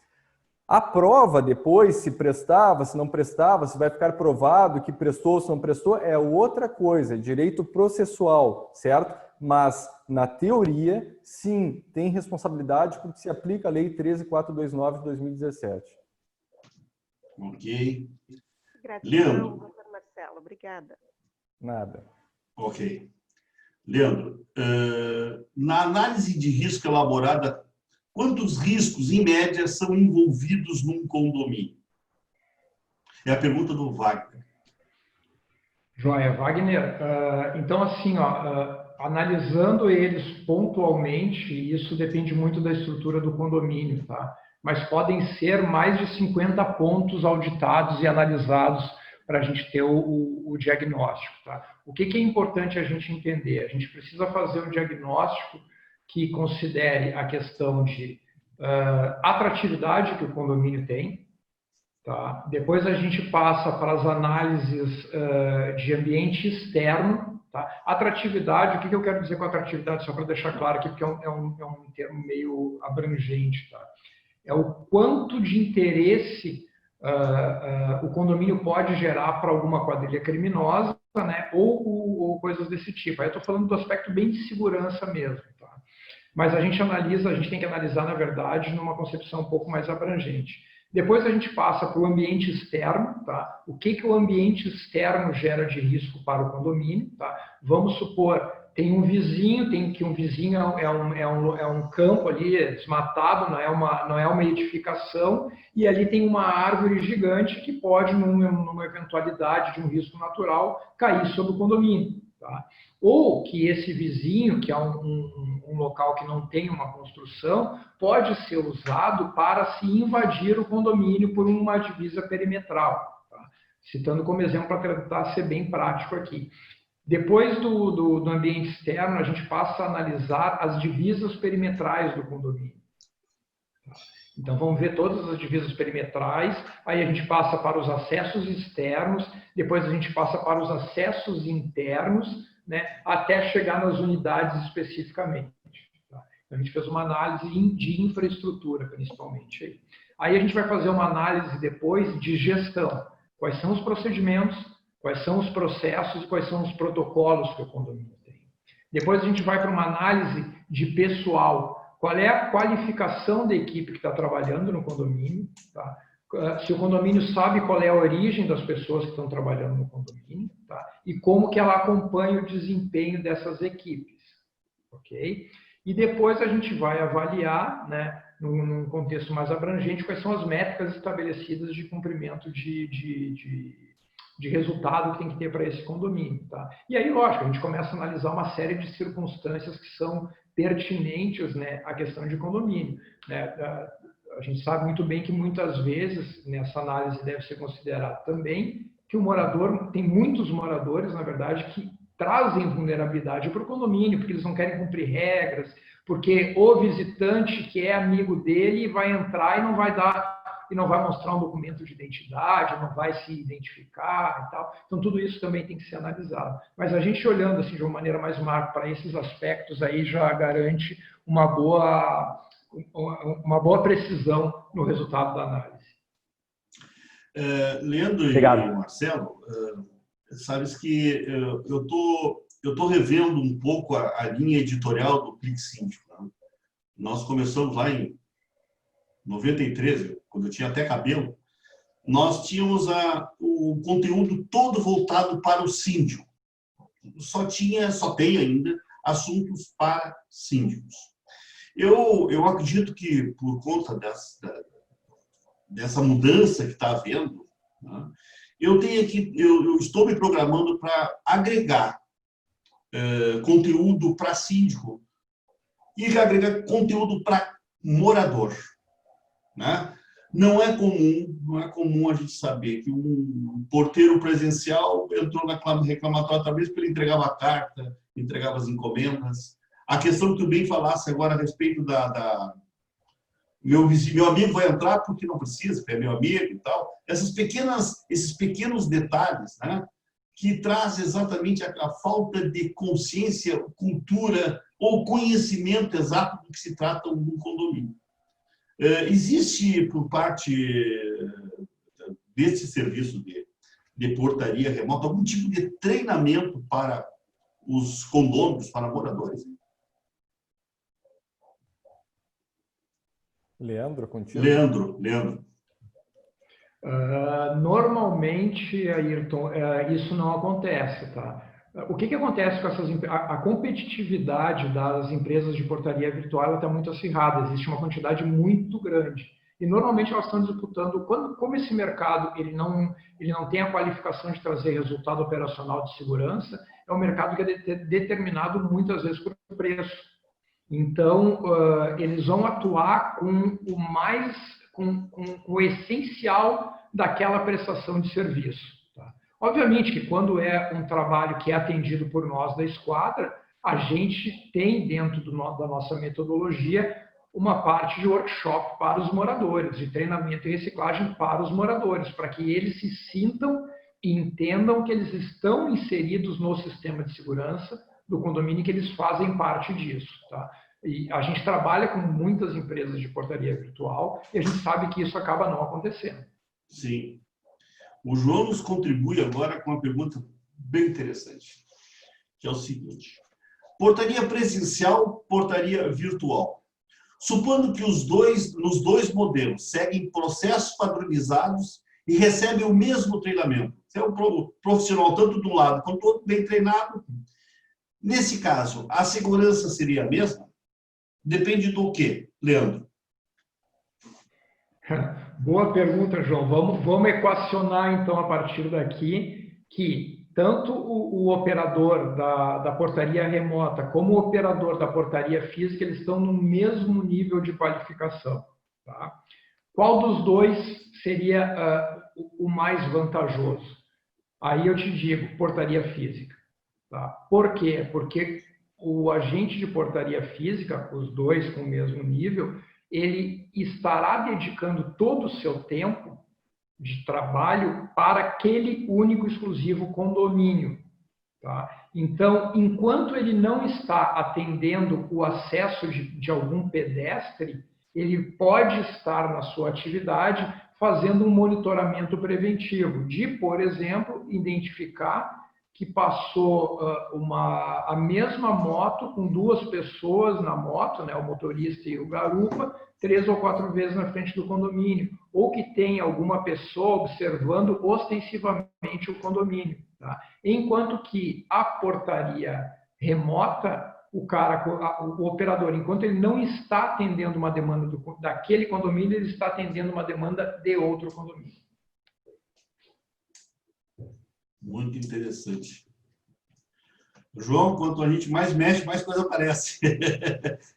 A prova depois, se prestava, se não prestava, se vai ficar provado que prestou, se não prestou, é outra coisa, é direito processual, certo? Mas, na teoria, sim, tem responsabilidade porque se aplica a Lei 13.429 de 2017. Ok. Gratidão, Leandro. doutor Marcelo. Obrigada. Nada. Ok. Leandro, na análise de risco elaborada, quantos riscos, em média, são envolvidos num condomínio? É a pergunta do Wagner. Joia, Wagner. Então, assim, analisando eles pontualmente, isso depende muito da estrutura do condomínio, tá? Mas podem ser mais de 50 pontos auditados e analisados para a gente ter o diagnóstico, tá? O que é importante a gente entender? A gente precisa fazer um diagnóstico que considere a questão de atratividade que o condomínio tem, tá? Depois a gente passa para as análises de ambiente externo, tá? Atratividade, o que eu quero dizer com atratividade, só para deixar claro aqui, porque é um termo meio abrangente, tá? É o quanto de interesse o condomínio pode gerar para alguma quadrilha criminosa, né? Ou coisas desse tipo. Aí eu estou falando do aspecto bem de segurança mesmo, tá? Mas a gente tem que analisar, na verdade, numa concepção um pouco mais abrangente. Depois a gente passa para o ambiente externo, tá? O que o ambiente externo gera de risco para o condomínio, tá? Vamos supor, tem um vizinho, um vizinho é um campo ali desmatado, não é uma edificação, e ali tem uma árvore gigante que pode, numa eventualidade de um risco natural, cair sobre o condomínio, tá? Ou que esse vizinho, que é um local que não tem uma construção, pode ser usado para se invadir o condomínio por uma divisa perimetral, tá? Citando como exemplo para tentar ser bem prático aqui. Depois do ambiente externo, a gente passa a analisar as divisas perimetrais do condomínio. Então, vamos ver todas as divisas perimetrais, aí a gente passa para os acessos externos, depois a gente passa para os acessos internos, né, até chegar nas unidades especificamente. Tá? Então, a gente fez uma análise de infraestrutura, principalmente. Aí a gente vai fazer uma análise depois de gestão. Quais são os procedimentos, quais são os processos e quais são os protocolos que o condomínio tem. Depois a gente vai para uma análise de pessoal. Qual é a qualificação da equipe que está trabalhando no condomínio? Tá? Se o condomínio sabe qual é a origem das pessoas que estão trabalhando no condomínio, tá? E como que ela acompanha o desempenho dessas equipes. Ok? E depois a gente vai avaliar, né, num contexto mais abrangente, quais são as métricas estabelecidas de cumprimento de resultado que tem que ter para esse condomínio. Tá? E aí, lógico, a gente começa a analisar uma série de circunstâncias que são pertinentes, né, à questão de condomínio. Né? A gente sabe muito bem que muitas vezes nessa análise deve ser considerado também que o morador, tem muitos moradores, na verdade, que trazem vulnerabilidade para o condomínio, porque eles não querem cumprir regras, porque o visitante que é amigo dele vai entrar e não vai mostrar um documento de identidade, não vai se identificar e tal. Então, tudo isso também tem que ser analisado. Mas a gente olhando assim, de uma maneira mais macro para esses aspectos aí já garante uma boa precisão no resultado da análise. Leandro Obrigado. E Marcelo, sabes que eu tô revendo um pouco a linha editorial do Clique Síndico. Né? Nós começamos lá em 93, quando eu tinha até cabelo, nós tínhamos o conteúdo todo voltado para o síndico. Só tem ainda assuntos para síndicos. Eu acredito que, por conta dessa mudança que está havendo, né, eu estou me programando para agregar conteúdo para síndico e agregar conteúdo para morador. Né? Não é comum a gente saber que um porteiro presencial entrou na reclamatória outra vez porque ele entregava a carta, entregava as encomendas. A questão que tu bem falasse agora a respeito meu amigo vai entrar porque não precisa, porque é meu amigo e tal. Esses pequenos detalhes, né, que traz exatamente a falta de consciência, cultura ou conhecimento exato do que se trata um condomínio. Existe, por parte desse serviço de portaria remota, algum tipo de treinamento para os condôminos, para moradores? Leandro, contigo. Leandro. Normalmente, Ayrton, isso não acontece, tá? O que acontece com essas a competitividade das empresas de portaria virtual está muito acirrada, existe uma quantidade muito grande. E normalmente elas estão disputando, como esse mercado ele não tem a qualificação de trazer resultado operacional de segurança, é um mercado que é determinado muitas vezes por preço. Então, eles vão atuar com o essencial daquela prestação de serviço. Tá? Obviamente que quando é um trabalho que é atendido por nós da esquadra, a gente tem dentro da nossa metodologia uma parte de workshop para os moradores, de treinamento e reciclagem para os moradores, para que eles se sintam e entendam que eles estão inseridos no sistema de segurança do condomínio e que eles fazem parte disso. Tá? E a gente trabalha com muitas empresas de portaria virtual e a gente sabe que isso acaba não acontecendo. Sim. O João nos contribui agora com uma pergunta bem interessante, que é o seguinte: portaria presencial, portaria virtual. Supondo que nos dois modelos seguem processos padronizados e recebem o mesmo treinamento. Se é um profissional tanto de um lado quanto do outro bem treinado, nesse caso, a segurança seria a mesma? Depende do quê, Leandro? Boa pergunta, João. Vamos equacionar, então, a partir daqui, que tanto o operador da portaria remota como o operador da portaria física, eles estão no mesmo nível de qualificação. Tá? Qual dos dois seria o mais vantajoso? Aí eu te digo, portaria física. Tá? Por quê? Porque o agente de portaria física, os dois com o mesmo nível, ele estará dedicando todo o seu tempo de trabalho para aquele único, exclusivo condomínio. Tá? Então, enquanto ele não está atendendo o acesso de algum pedestre, ele pode estar na sua atividade fazendo um monitoramento preventivo de, por exemplo, identificar que passou a mesma moto com duas pessoas na moto, né, o motorista e o garupa, 3 ou 4 vezes na frente do condomínio, ou que tem alguma pessoa observando ostensivamente o condomínio. Tá? Enquanto que a portaria remota, o operador, enquanto ele não está atendendo uma demanda daquele condomínio, ele está atendendo uma demanda de outro condomínio. Muito interessante. João, quanto a gente mais mexe, mais coisa aparece.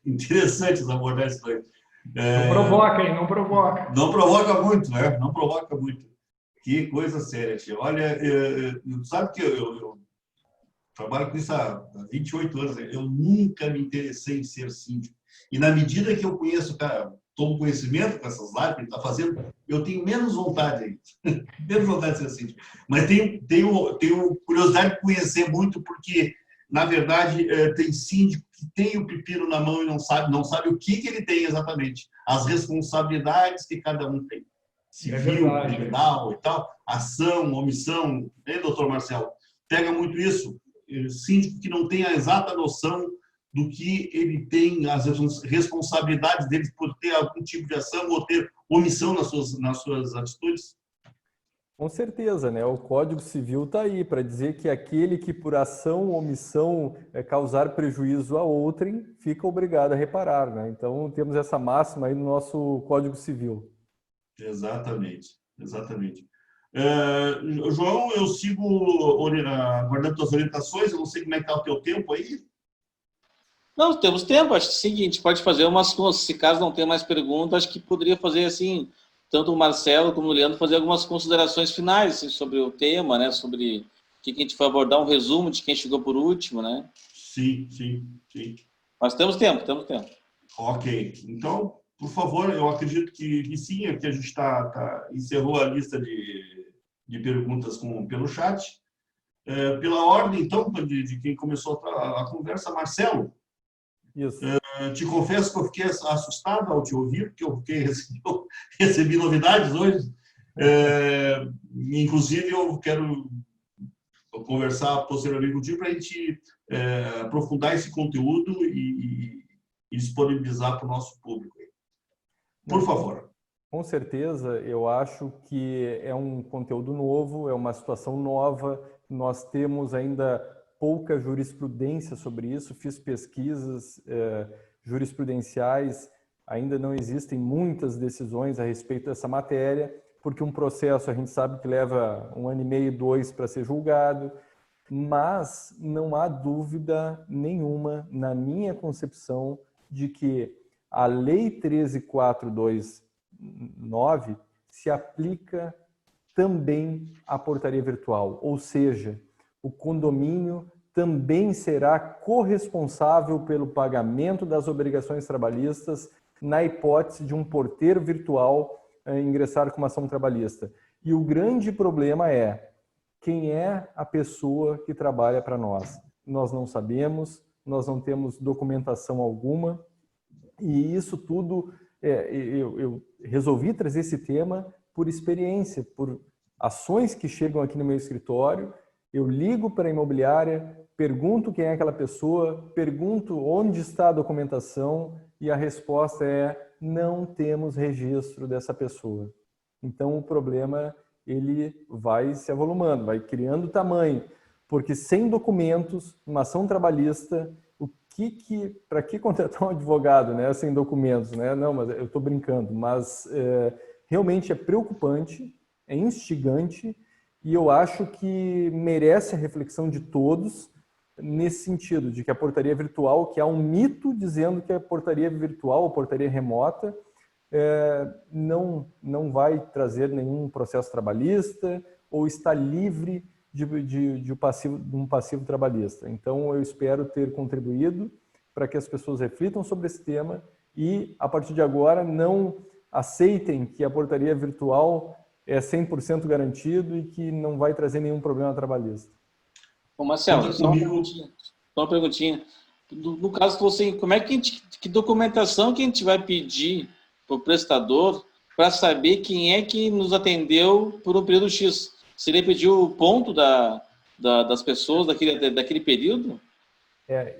Interessante essa abordagem. Não provoca, hein? Não provoca. Não provoca muito, né? Não provoca muito. Que coisa séria, tia. Olha, sabe que eu trabalho com isso há 28 anos. Eu nunca me interessei em ser síndico. E na medida que eu conheço, cara, tomo conhecimento com essas lives que ele está fazendo, eu tenho menos vontade aí. Menos vontade de ser síndico. Mas tenho curiosidade de conhecer muito, porque, na verdade, tem síndico que tem o pepino na mão e não sabe o que ele tem exatamente. As responsabilidades que cada um tem. Civil, criminal e tal, ação, omissão. Hein, doutor Marcelo? Pega muito isso. Síndico que não tem a exata noção do que ele tem, as responsabilidades dele por ter algum tipo de ação ou ter omissão nas suas atitudes? Com certeza, né? O Código Civil está aí para dizer que aquele que por ação ou omissão causar prejuízo a outrem fica obrigado a reparar, né? Então temos essa máxima aí no nosso Código Civil. Exatamente, exatamente. João, eu sigo aguardando as orientações, eu não sei como é que está o teu tempo aí. Não, temos tempo. Acho que é o seguinte, pode fazer se caso não tenha mais perguntas, acho que poderia fazer assim, tanto o Marcelo como o Leandro, fazer algumas considerações finais assim, sobre o tema, né? Sobre o que a gente foi abordar, um resumo de quem chegou por último, né? Sim. Mas temos tempo. Ok. Então, por favor, eu acredito que sim, que a gente encerrou a lista de perguntas pelo chat. Pela ordem, então, de quem começou a conversa, Marcelo, Isso. te confesso que eu fiquei assustado ao te ouvir, porque eu recebi novidades hoje. Inclusive, eu quero conversar posteriormente contigo para a gente aprofundar esse conteúdo e disponibilizar para o nosso público. Por favor. Com certeza, eu acho que é um conteúdo novo, é uma situação nova. Nós temos ainda pouca jurisprudência sobre isso. Fiz pesquisas jurisprudenciais, ainda não existem muitas decisões a respeito dessa matéria, porque um processo a gente sabe que leva 1 ano e meio, 2 para ser julgado, mas não há dúvida nenhuma, na minha concepção, de que a Lei 13.429 se aplica também à portaria virtual, ou seja, o condomínio também será corresponsável pelo pagamento das obrigações trabalhistas na hipótese de um porteiro virtual ingressar com uma ação trabalhista. E o grande problema é quem é a pessoa que trabalha para nós. Nós não sabemos, nós não temos documentação alguma, e isso tudo, eu resolvi trazer esse tema por experiência, por ações que chegam aqui no meu escritório. Eu ligo para a imobiliária, pergunto quem é aquela pessoa, pergunto onde está a documentação e a resposta é: não temos registro dessa pessoa. Então o problema ele vai se avolumando, vai criando tamanho, porque sem documentos, uma ação trabalhista, para que contratar um advogado, né, sem documentos, né? Não, mas eu estou brincando, mas realmente é preocupante, é instigante, e eu acho que merece a reflexão de todos nesse sentido, de que a portaria virtual, que há um mito dizendo que a portaria virtual ou portaria remota não vai trazer nenhum processo trabalhista ou está livre de um passivo trabalhista. Então, eu espero ter contribuído para que as pessoas reflitam sobre esse tema e, a partir de agora, não aceitem que a portaria virtual é 100% garantido e que não vai trazer nenhum problema trabalhista. Ô, Marcelo, só uma perguntinha. No caso, como é que que documentação que a gente vai pedir para o prestador para saber quem é que nos atendeu por um período X? Se ele pediu o ponto das pessoas daquele período?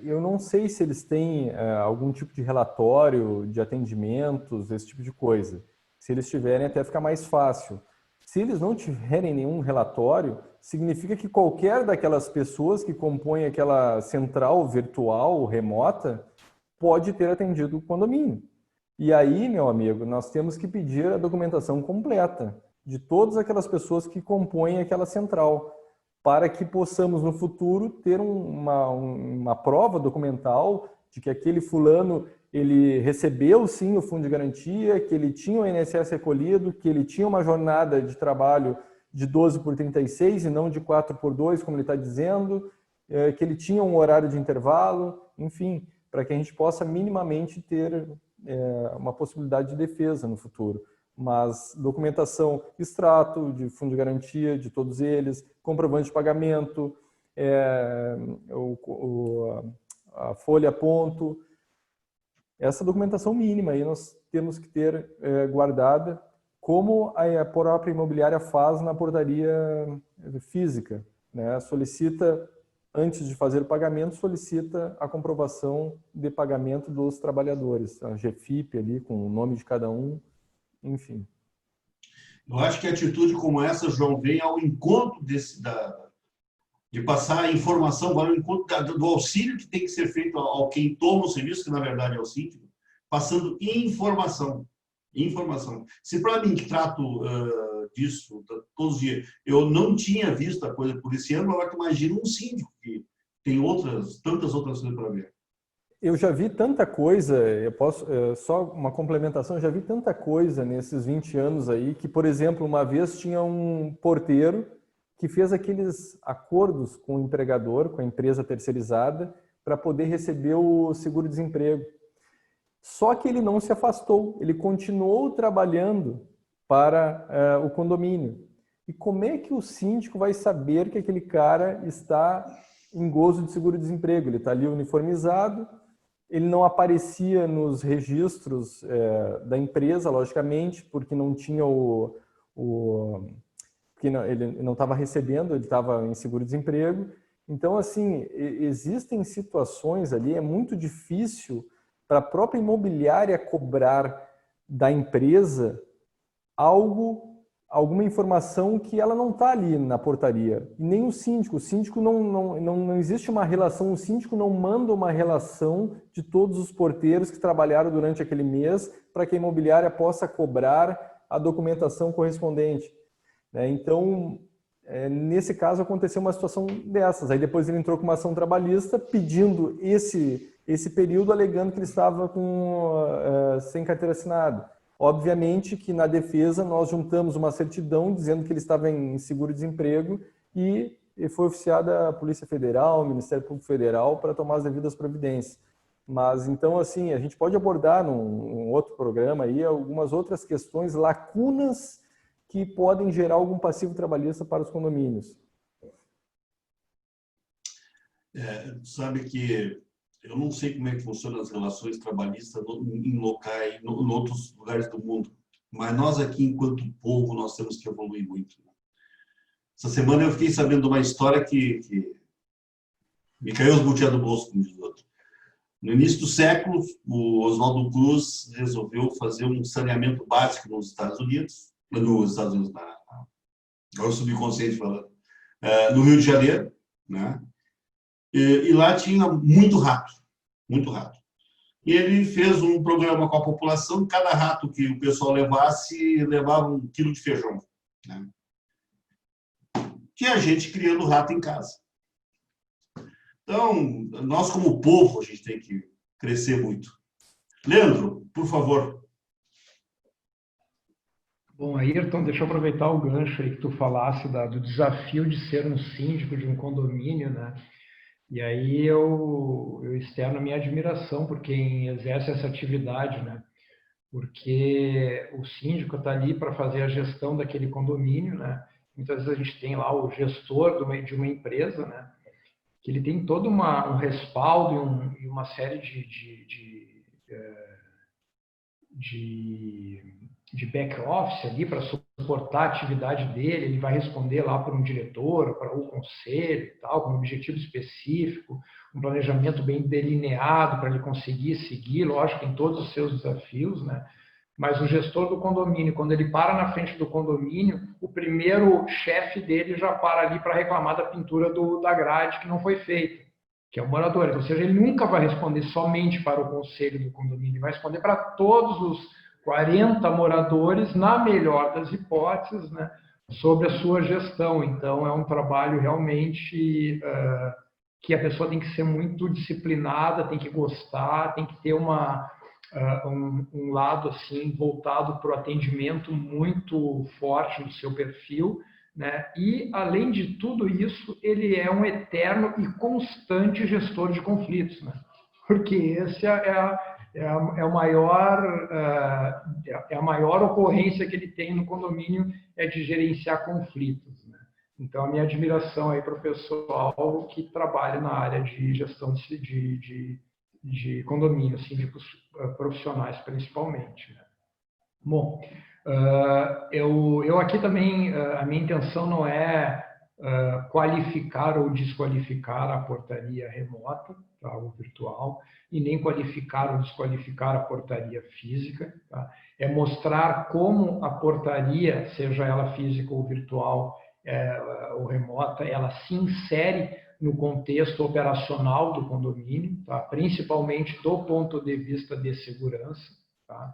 Eu não sei se eles têm algum tipo de relatório de atendimentos, esse tipo de coisa. Se eles tiverem, até fica mais fácil. Se eles não tiverem nenhum relatório, significa que qualquer daquelas pessoas que compõem aquela central virtual remota pode ter atendido o condomínio. E aí, meu amigo, nós temos que pedir a documentação completa de todas aquelas pessoas que compõem aquela central, para que possamos no futuro ter uma prova documental de que aquele fulano ele recebeu sim o fundo de garantia, que ele tinha o INSS recolhido, que ele tinha uma jornada de trabalho de 12/36 e não de 4/2, como ele está dizendo, que ele tinha um horário de intervalo, enfim, para que a gente possa minimamente ter uma possibilidade de defesa no futuro. Mas documentação, extrato de fundo de garantia de todos eles, comprovante de pagamento, a folha a ponto, essa documentação mínima aí nós temos que ter guardada, como a própria imobiliária faz na portaria física, né? Solicita, antes de fazer o pagamento, solicita a comprovação de pagamento dos trabalhadores, a GFIP ali com o nome de cada um, enfim. Eu acho que atitude como essa, João, vem ao encontro de passar a informação, ao encontro do auxílio que tem que ser feito ao quem toma o serviço, que na verdade é o síndico, passando informação. Se para mim, que trato disso todos os dias, eu não tinha visto a coisa por esse ano, agora imagina um síndico que tem tantas outras coisas para ver. Eu já vi tanta coisa, só uma complementação, eu já vi tanta coisa nesses 20 anos aí, que, por exemplo, uma vez tinha um porteiro que fez aqueles acordos com o empregador, com a empresa terceirizada, para poder receber o seguro-desemprego. Só que ele não se afastou, ele continuou trabalhando para o condomínio. E como é que o síndico vai saber que aquele cara está em gozo de seguro-desemprego? Ele está ali uniformizado, ele não aparecia nos registros da empresa, logicamente, porque não tinha porque ele não estava recebendo, ele estava em seguro-desemprego. Então, assim, existem situações ali, é muito difícil para a própria imobiliária cobrar da empresa alguma informação que ela não está ali na portaria. E nem o síndico não existe uma relação, o síndico não manda uma relação de todos os porteiros que trabalharam durante aquele mês para que a imobiliária possa cobrar a documentação correspondente. Então, nesse caso, aconteceu uma situação dessas. Aí depois ele entrou com uma ação trabalhista pedindo esse período, alegando que ele estava sem carteira assinada. Obviamente que na defesa nós juntamos uma certidão dizendo que ele estava em seguro-desemprego e foi oficiada a Polícia Federal, o Ministério Público Federal para tomar as devidas providências. Mas então, assim, a gente pode abordar num outro programa aí algumas outras questões, lacunas que podem gerar algum passivo trabalhista para os condomínios. Sabe que eu não sei como é que funcionam as relações trabalhistas em locais, em outros lugares do mundo, mas nós aqui, enquanto povo, nós temos que evoluir muito. Essa semana eu fiquei sabendo de uma história que me caiu os boteados do bolso, como diz o outro. No início do século, o Oswaldo Cruz resolveu fazer um saneamento básico nos Estados Unidos, agora o subconsciente falando, no Rio de Janeiro, né? E lá tinha muito rato. E ele fez um programa com a população, cada rato que o pessoal levasse, levava 1 quilo de feijão, né? Tinha gente criando rato em casa. Então, nós como povo, a gente tem que crescer muito. Leandro, por favor. Bom, Ayrton, deixa eu aproveitar o gancho aí que tu falasse do desafio de ser um síndico de um condomínio, né? E aí eu externo a minha admiração por quem exerce essa atividade, né? Porque o síndico está ali para fazer a gestão daquele condomínio, né? Muitas vezes a gente tem lá o gestor de uma empresa, né? Que ele tem todo um respaldo e uma série de back-office ali para suportar a atividade dele. Ele vai responder lá para um diretor, para o conselho e tal, com um objetivo específico, um planejamento bem delineado para ele conseguir seguir, lógico, em todos os seus desafios, né? Mas o gestor do condomínio, quando ele para na frente do condomínio, o primeiro chefe dele já para ali para reclamar da pintura da grade que não foi feita, que é o morador. Ou seja, ele nunca vai responder somente para o conselho do condomínio, ele vai responder para todos os 40 moradores, na melhor das hipóteses, né, sobre a sua gestão. Então, é um trabalho realmente que a pessoa tem que ser muito disciplinada, tem que gostar, tem que ter um lado assim voltado para o atendimento muito forte no seu perfil, né? E, além de tudo isso, ele é um eterno e constante gestor de conflitos, né? Porque esse é a maior ocorrência que ele tem no condomínio, é de gerenciar conflitos, né? Então, a minha admiração aí para o pessoal que trabalha na área de gestão de condomínio, síndicos profissionais principalmente, né? Bom, eu aqui também, a minha intenção não é qualificar ou desqualificar a portaria remota, tá, ou virtual, e nem qualificar ou desqualificar a portaria física, tá? É mostrar como a portaria, seja ela física ou virtual ou remota, ela se insere no contexto operacional do condomínio, tá? Principalmente do ponto de vista de segurança, tá?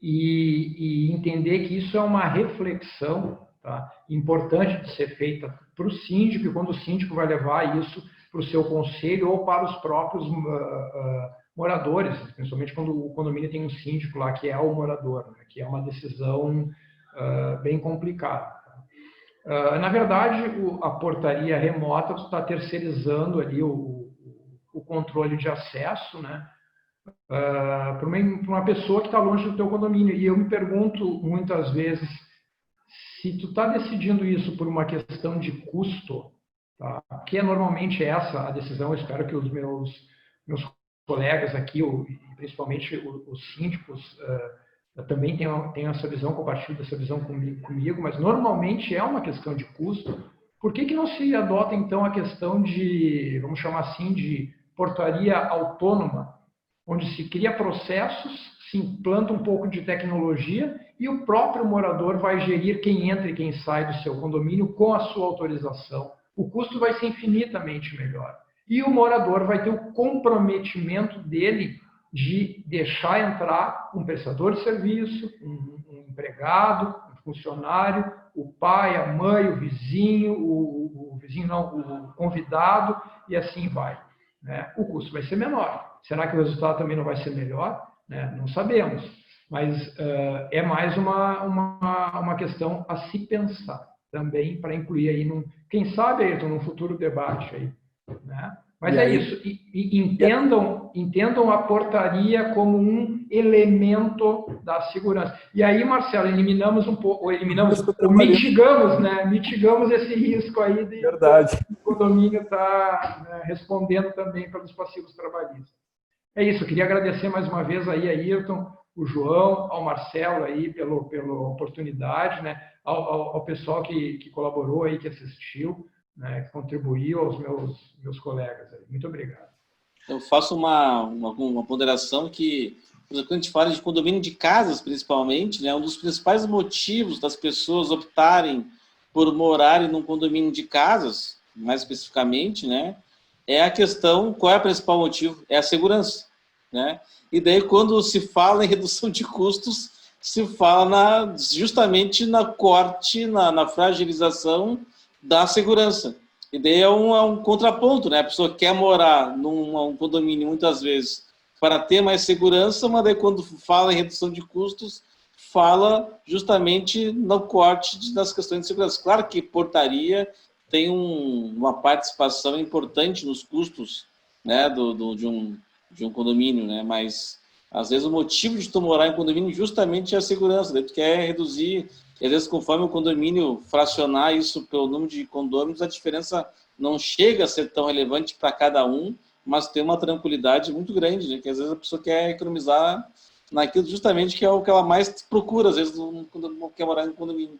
E entender que isso é uma reflexão, tá, importante de ser feita para o síndico, e quando o síndico vai levar isso para o seu conselho ou para os próprios moradores, principalmente quando o condomínio tem um síndico lá que é o morador, né, que é uma decisão bem complicada. Na verdade, a portaria remota está terceirizando ali o controle de acesso, né, para uma pessoa que está longe do teu condomínio. E eu me pergunto muitas vezes Se tu está decidindo isso por uma questão de custo, tá? Que é normalmente essa a decisão, eu espero que os meus colegas aqui, principalmente os síndicos, também tenham essa visão, compartilham essa visão comigo, mas normalmente é uma questão de custo. Por que não se adota, então, a questão de, vamos chamar assim, de portaria autônoma, onde se cria processos, se implanta um pouco de tecnologia e o próprio morador vai gerir quem entra e quem sai do seu condomínio com a sua autorização. O custo vai ser infinitamente melhor. E o morador vai ter o comprometimento dele de deixar entrar um prestador de serviço, um empregado, um funcionário, o pai, a mãe, o vizinho, o convidado, e assim vai. Né? O custo vai ser menor. Será que o resultado também não vai ser melhor? Né? Não sabemos. Mas é mais uma questão a se pensar também, para incluir aí, quem sabe, Ayrton, num futuro debate aí. Né? Mas é isso. E entendam a portaria como um elemento da segurança. E aí, Marcelo, eliminamos um pouco, mitigamos, né? Mitigamos esse risco aí de o condomínio estar respondendo também pelos passivos trabalhistas. É isso. Eu queria agradecer mais uma vez aí a Ayrton, o João, ao Marcelo aí pela oportunidade, né? Ao pessoal que colaborou aí, que assistiu, né, que contribuiu, aos meus colegas. Muito obrigado. Eu faço uma ponderação que, quando a gente fala de condomínio de casas, principalmente, né, um dos principais motivos das pessoas optarem por morarem num condomínio de casas, mais especificamente, né, é a questão, qual é o principal motivo? É a segurança. Né? E daí, quando se fala em redução de custos, se fala justamente na corte, na fragilização da segurança. E daí é um contraponto, né? A pessoa quer morar num condomínio, muitas vezes, para ter mais segurança, mas daí quando fala em redução de custos, fala justamente no corte das questões de segurança. Claro que portaria tem uma participação importante nos custos, né, de um condomínio, né? Mas, às vezes, o motivo de tu morar em condomínio justamente é a segurança. Daí tu quer reduzir. E, às vezes, conforme o condomínio fracionar isso pelo número de condôminos, a diferença não chega a ser tão relevante para cada um, mas tem uma tranquilidade muito grande, né? Que às vezes a pessoa quer economizar naquilo justamente que é o que ela mais procura, às vezes, quando não quer morar em condomínio.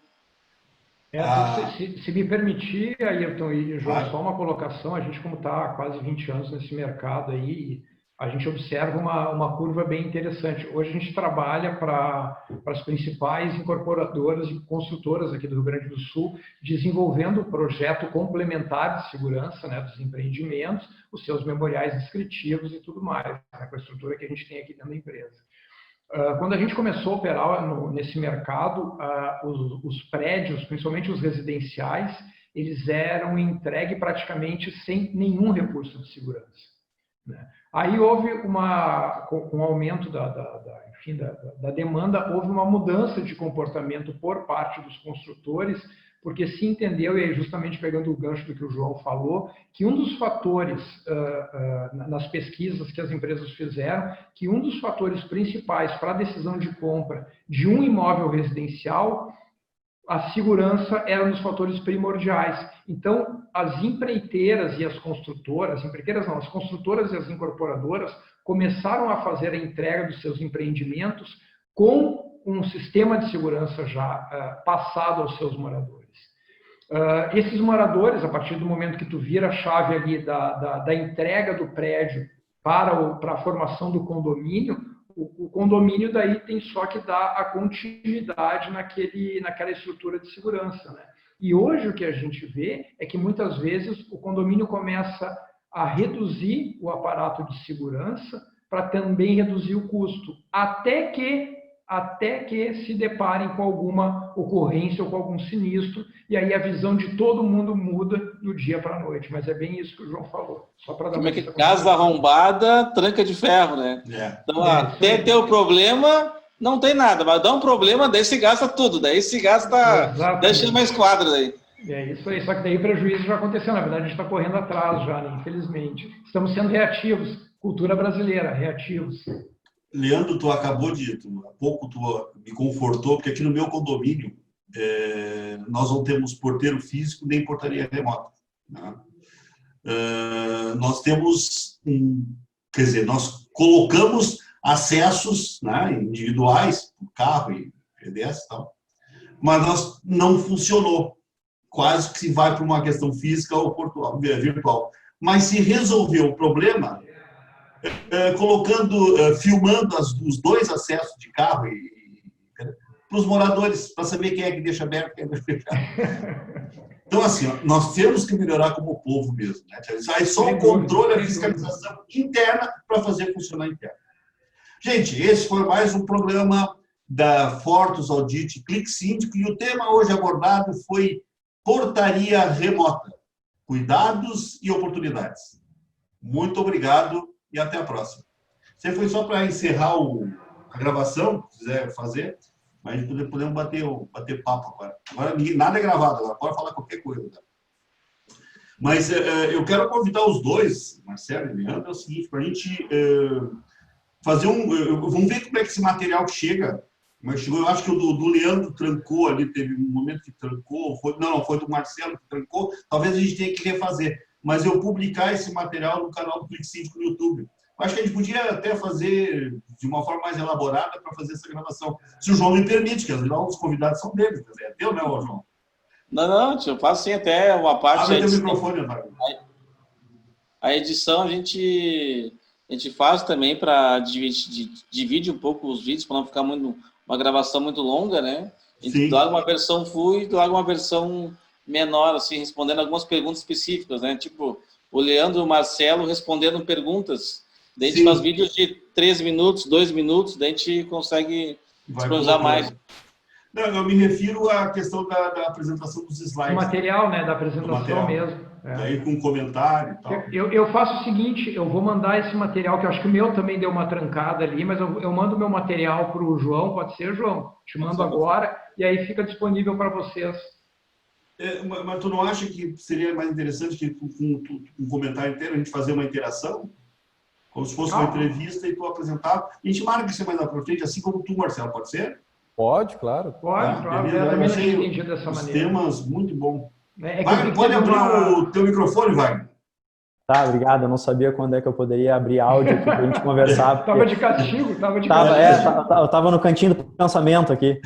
Se me permitir, Ayrton e João, só uma colocação, a gente, como está há quase 20 anos nesse mercado aí, a gente observa uma curva bem interessante. Hoje a gente trabalha para as principais incorporadoras e construtoras aqui do Rio Grande do Sul, desenvolvendo o projeto complementar de segurança, né, dos empreendimentos, os seus memoriais descritivos e tudo mais, né, com a estrutura que a gente tem aqui dentro da empresa. Quando a gente começou a operar nesse mercado, os prédios, principalmente os residenciais, eles eram entregues praticamente sem nenhum recurso de segurança. Né? Aí houve com o aumento da demanda, houve uma mudança de comportamento por parte dos construtores, porque se entendeu, e aí justamente pegando o gancho do que o João falou, que um dos fatores, nas pesquisas que as empresas fizeram, que um dos fatores principais para a decisão de compra de um imóvel residencial, a segurança era um dos fatores primordiais. Então, as empreiteiras e as construtoras, as construtoras e as incorporadoras começaram a fazer a entrega dos seus empreendimentos com um sistema de segurança já passado aos seus moradores. Esses moradores, a partir do momento que tu vira a chave ali da entrega do prédio para a formação do condomínio, o condomínio daí tem só que dar a continuidade naquela estrutura de segurança, né? E hoje o que a gente vê é que muitas vezes o condomínio começa a reduzir o aparato de segurança para também reduzir o custo, até que se deparem com alguma ocorrência ou com algum sinistro, e aí a visão de todo mundo muda do dia para a noite. Mas é bem isso que o João falou. Só para dar como é que casa arrombada, tranca de ferro, né? Então, até ter o problema, não tem nada, mas dá um problema, daí se gasta tudo, daí se gasta, deixa mais quadro daí. É isso aí, só que daí o prejuízo já aconteceu, na verdade a gente está correndo atrás já, né? Infelizmente. Estamos sendo reativos, cultura brasileira, reativos. Leandro, tu acabou há pouco tu me confortou, porque aqui no meu condomínio, nós não temos porteiro físico nem portaria remota. Né? Nós temos, quer dizer, nós colocamos acessos, né, individuais, por carro e pedestre e tal, mas nós não funcionou. Quase que se vai para uma questão física ou virtual. Mas se resolveu o problema, filmando os dois acessos de carro para os moradores, para saber quem é que deixa aberto e quem é que deixa fechado. Então, assim, nós temos que melhorar como povo mesmo. Né? Aí só o controle e a fiscalização interna para fazer funcionar interno. Gente, esse foi mais um programa da Fortus Audit Clique Síndico, e o tema hoje abordado foi portaria remota, cuidados e oportunidades. Muito obrigado e até a próxima. Você foi só para encerrar a gravação, se quiser fazer, mas podemos bater papo agora. Agora nada é gravado, agora pode falar qualquer coisa. Tá? Mas eu quero convidar os dois, Marcelo e Leandro, é o seguinte, para a gente fazer vamos ver como é que esse material chega. Mas chegou, eu acho que o do Leandro trancou ali, teve um momento que trancou, foi do Marcelo que trancou, talvez a gente tenha que refazer. Mas eu publicar esse material no canal do Clique Síndico no YouTube. Acho que a gente podia até fazer de uma forma mais elaborada para fazer essa gravação. Se o João me permite, que afinal os convidados são deles. É teu, né, João? Não, eu faço sim até uma parte. Abre teu microfone, Antônio. A edição a gente faz também para dividir um pouco os vídeos, para não ficar uma gravação muito longa, né? A gente larga uma versão full e larga uma versão menor, assim, respondendo algumas perguntas específicas, né? Tipo, o Leandro e o Marcelo respondendo perguntas. Daí a gente faz vídeos de 3 minutos, 2 minutos, daí a gente consegue disponibilizar mais. Não, eu me refiro à questão da apresentação dos slides. O material, né? Da apresentação mesmo. Aí com comentário e tal. Eu faço o seguinte, eu vou mandar esse material, que eu acho que o meu também deu uma trancada ali, mas eu mando o meu material para o João, pode ser, João? Te mando agora, e aí fica disponível para vocês. Mas tu não acha que seria mais interessante que com um comentário inteiro a gente fazer uma interação? Como se fosse uma entrevista e tu apresentar? A gente marca isso mais na frente, assim como tu, Marcelo, pode ser? Pode, claro. Pode, claro. Eu também não entendi dessa maneira. Temas muito bom. Wagner, pode abrir o teu microfone, Wagner. Tá, obrigado. Eu não sabia quando é que eu poderia abrir áudio aqui pra gente conversar. Porque... Tava de castigo, eu tava no cantinho do pensamento aqui.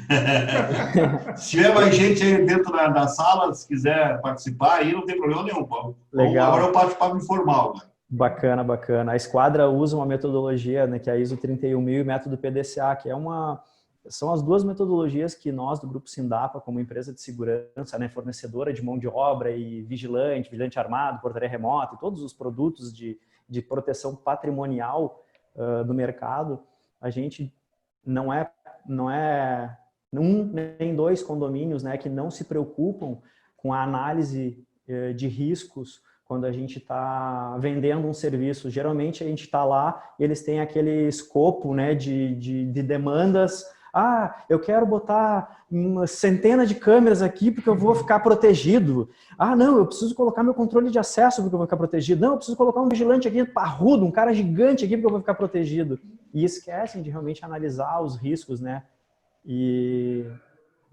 Se tiver mais gente aí dentro da sala, se quiser participar, aí não tem problema nenhum. Legal. Agora eu parto informal. Né? Bacana, bacana. A Esquadra usa uma metodologia, né, que é a ISO 31000 e método PDCA, que são as duas metodologias que nós, do Grupo Sindapa, como empresa de segurança, né, fornecedora de mão de obra e vigilante armado, portaria remota e todos os produtos de proteção patrimonial do mercado, a gente não é um nem dois condomínios, né, que não se preocupam com a análise de riscos quando a gente está vendendo um serviço. Geralmente a gente está lá e eles têm aquele escopo, né, de demandas. Eu quero botar uma centena de câmeras aqui porque eu vou ficar protegido. Não, eu preciso colocar meu controle de acesso porque eu vou ficar protegido. Não, eu preciso colocar um vigilante aqui parrudo, um cara gigante aqui porque eu vou ficar protegido. E esquecem de realmente analisar os riscos, né? E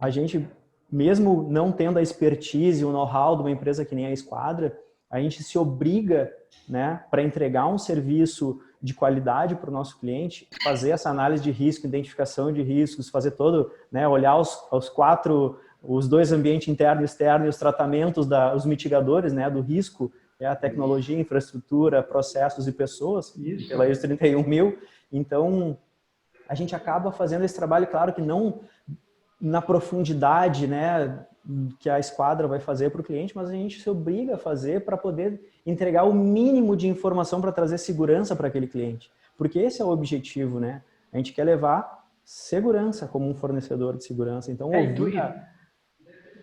a gente, mesmo não tendo a expertise, o know-how de uma empresa que nem a Esquadra, a gente se obriga, né, para entregar um serviço de qualidade para o nosso cliente, fazer essa análise de risco, identificação de riscos, fazer todo, né, olhar os dois ambientes interno e externo e os tratamentos, os mitigadores, né, do risco, a tecnologia, infraestrutura, processos e pessoas, pela ISO 31000. Então, a gente acaba fazendo esse trabalho, claro que não na profundidade, né, que a Esquadra vai fazer para o cliente, mas a gente se obriga a fazer para poder entregar o mínimo de informação para trazer segurança para aquele cliente. Porque esse é o objetivo, né? A gente quer levar segurança como um fornecedor de segurança. Então,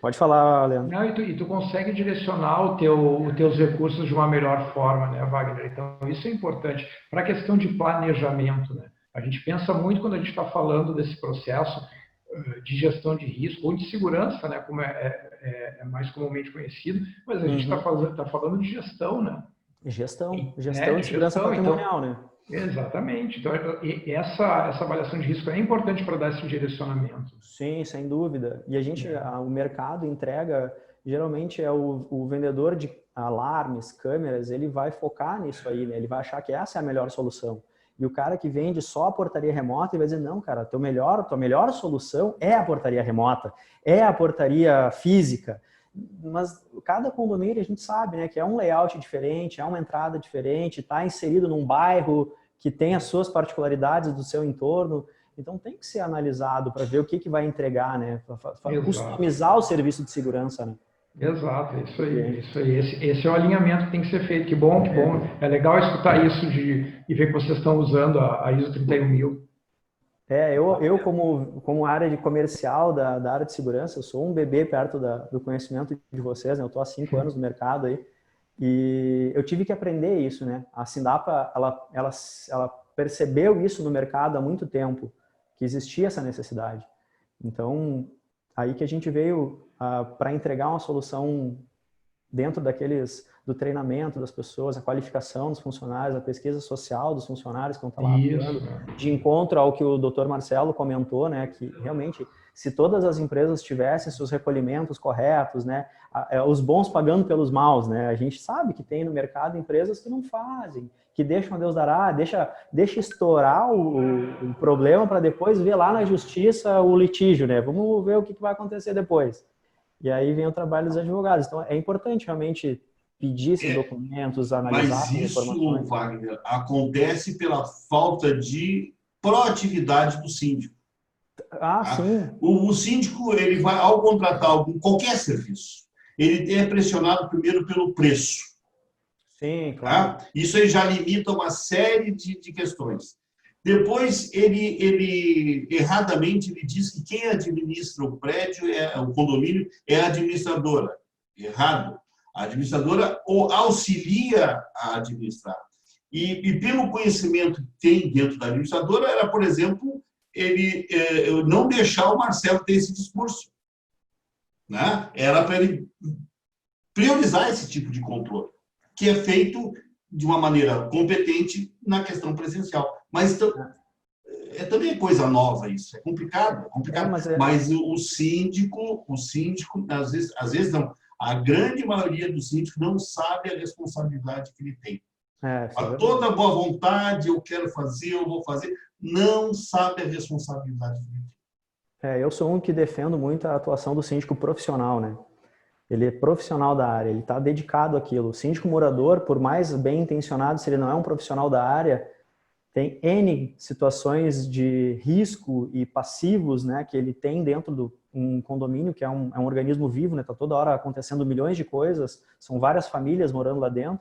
pode falar, Leandro. Não, e tu consegue direcionar os teus recursos de uma melhor forma, né, Wagner? Então, isso é importante. Para a questão de planejamento, né? A gente pensa muito quando a gente está falando desse processo de gestão de risco ou de segurança, né, como é mais comumente conhecido, mas a gente está falando de gestão, né? Gestão de segurança patrimonial, né? Exatamente. Então, essa avaliação de risco é importante para dar esse direcionamento. Sim, sem dúvida. E o mercado entrega, geralmente é o vendedor de alarmes, câmeras, ele vai focar nisso aí, né? Ele vai achar que essa é a melhor solução. E o cara que vende só a portaria remota, ele vai dizer, não, cara, tua melhor solução é a portaria remota, é a portaria física. Mas cada condomínio a gente sabe, né, que é um layout diferente, é uma entrada diferente, está inserido num bairro que tem as suas particularidades do seu entorno. Então tem que ser analisado para ver o que vai entregar, né? Para customizar o serviço de segurança, né? Exato, isso aí. Esse é o alinhamento que tem que ser feito. Que bom, que bom. É legal escutar isso e ver que vocês estão usando a ISO 31000. Eu como área de comercial da área de segurança, eu sou um bebê perto do conhecimento de vocês, né? Eu estou há 5 anos no mercado aí, e eu tive que aprender isso, né? A Sindapa, ela percebeu isso no mercado há muito tempo, que existia essa necessidade. Então, aí que a gente veio para entregar uma solução dentro do treinamento das pessoas, a qualificação dos funcionários, a pesquisa social dos funcionários que estão lá atuando, de encontro ao que o Dr. Marcelo comentou, né, que realmente, se todas as empresas tivessem seus recolhimentos corretos, né, os bons pagando pelos maus, né, a gente sabe que tem no mercado empresas que não fazem, que deixam a Deus dará, deixa estourar o problema para depois ver lá na justiça o litígio, né, vamos ver o que vai acontecer depois. E aí vem o trabalho dos advogados. Então, é importante realmente pedir esses documentos, analisar as informações. Mas isso, Wagner, acontece pela falta de proatividade do síndico. Sim. O síndico, ele vai, ao contratar qualquer serviço, ele é pressionado primeiro pelo preço. Sim, claro. Isso aí já limita uma série de questões. Depois, ele erradamente ele diz que quem administra o prédio, o condomínio, é a administradora. Errado. A administradora auxilia a administrar. E pelo conhecimento que tem dentro da administradora, era, por exemplo, ele não deixar o Marcelo ter esse discurso. Né? Era para ele priorizar esse tipo de controle, que é feito de uma maneira competente na questão presencial. Mas também é coisa nova isso, é complicado. Mas o síndico, às vezes não, a grande maioria dos síndicos não sabe a responsabilidade que ele tem. A toda boa vontade, eu quero fazer, eu vou fazer, não sabe a responsabilidade que ele tem. Eu sou um que defendo muito a atuação do síndico profissional, né? Ele é profissional da área, ele está dedicado àquilo. O síndico morador, por mais bem intencionado, se ele não é um profissional da área, tem N situações de risco e passivos, né, que ele tem dentro de um condomínio, que é um organismo vivo, né, está toda hora acontecendo milhões de coisas, são várias famílias morando lá dentro,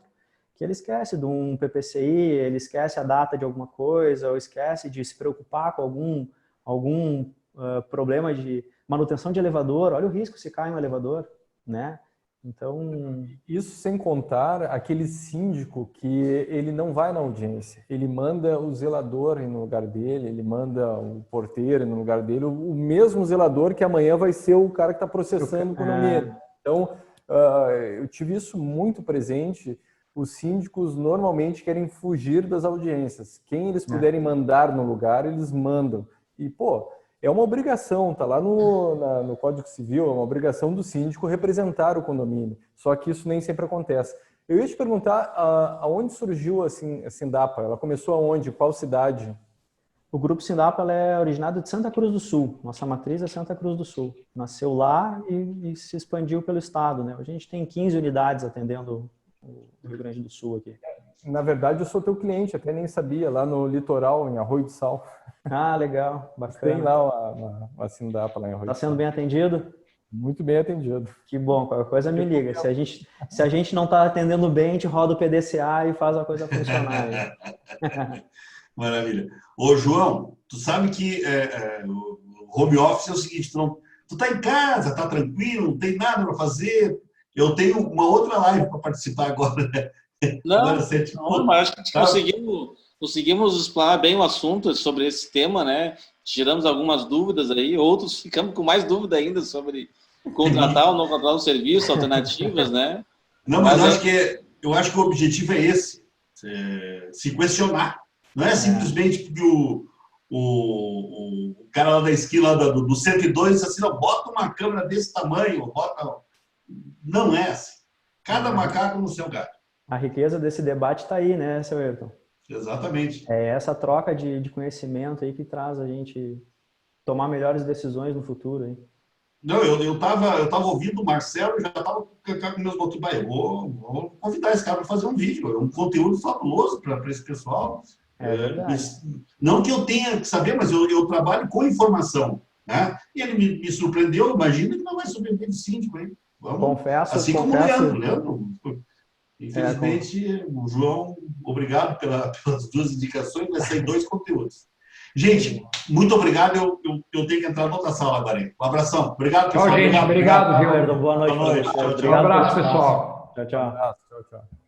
que ele esquece de um PPCI, ele esquece a data de alguma coisa, ou esquece de se preocupar com algum problema de manutenção de elevador. Olha o risco se cai um elevador, né? Então, isso sem contar aquele síndico que ele não vai na audiência, ele manda o zelador no lugar dele, ele manda o porteiro no lugar dele, o mesmo zelador que amanhã vai ser o cara que está processando o condomínio. Então, eu tive isso muito presente. Os síndicos normalmente querem fugir das audiências. Quem eles puderem mandar no lugar, eles mandam. E, é uma obrigação, está lá no Código Civil, é uma obrigação do síndico representar o condomínio. Só que isso nem sempre acontece. Eu ia te perguntar, aonde surgiu a Sindapa? Ela começou aonde? Qual cidade? O Grupo Sindapa ela é originado de Santa Cruz do Sul. Nossa matriz é Santa Cruz do Sul. Nasceu lá e se expandiu pelo estado, né? A gente tem 15 unidades atendendo o Rio Grande do Sul aqui. Na verdade, eu sou teu cliente, até nem sabia, lá no litoral, em Arroio do Sal. Legal, bacana. Tem lá a Sindapa lá em Arroio do Sal. Está sendo bem atendido? Muito bem atendido. Que bom, qualquer coisa me liga. Se a gente não está atendendo bem, a gente roda o PDCA e faz a coisa funcionar. Maravilha. Ô, João, tu sabe que o home office é o seguinte, tu tá em casa, tá tranquilo, não tem nada para fazer. Eu tenho uma outra live para participar agora, né? Mas acho que conseguimos explorar bem o assunto sobre esse tema, né? Tiramos algumas dúvidas aí, outros ficamos com mais dúvida ainda sobre contratar ou não contratar um serviço, alternativas, né? Não, mas eu acho que o objetivo é esse, se questionar. Não é simplesmente porque o cara lá da esquina lá do 102 disse assim, não, bota uma câmera desse tamanho, bota... Não é assim. Cada macaco no seu galho. A riqueza desse debate está aí, né, seu Ayrton? Exatamente. É essa troca de conhecimento aí que traz a gente tomar melhores decisões no futuro. Hein? Não, eu tava ouvindo o Marcelo e já estava com meus botões. Eu vou convidar esse cara para fazer um vídeo. É um conteúdo fabuloso para esse pessoal. É verdade. Não que eu tenha que saber, mas eu trabalho com informação. Né? E ele me surpreendeu. Imagina que não vai surpreender de síndico, hein? Vamos, Confesso. como o Leandro. Infelizmente, o João, obrigado pelas duas indicações, vai sair 2 conteúdos. Gente, muito obrigado. Eu tenho que entrar na outra sala agora. Hein? Um abração. Obrigado, pessoal. Tchau, gente. Obrigado, viu? Boa noite. Tchau, tchau. Obrigado, Um abraço, pessoal. Tchau, tchau. Tchau, tchau.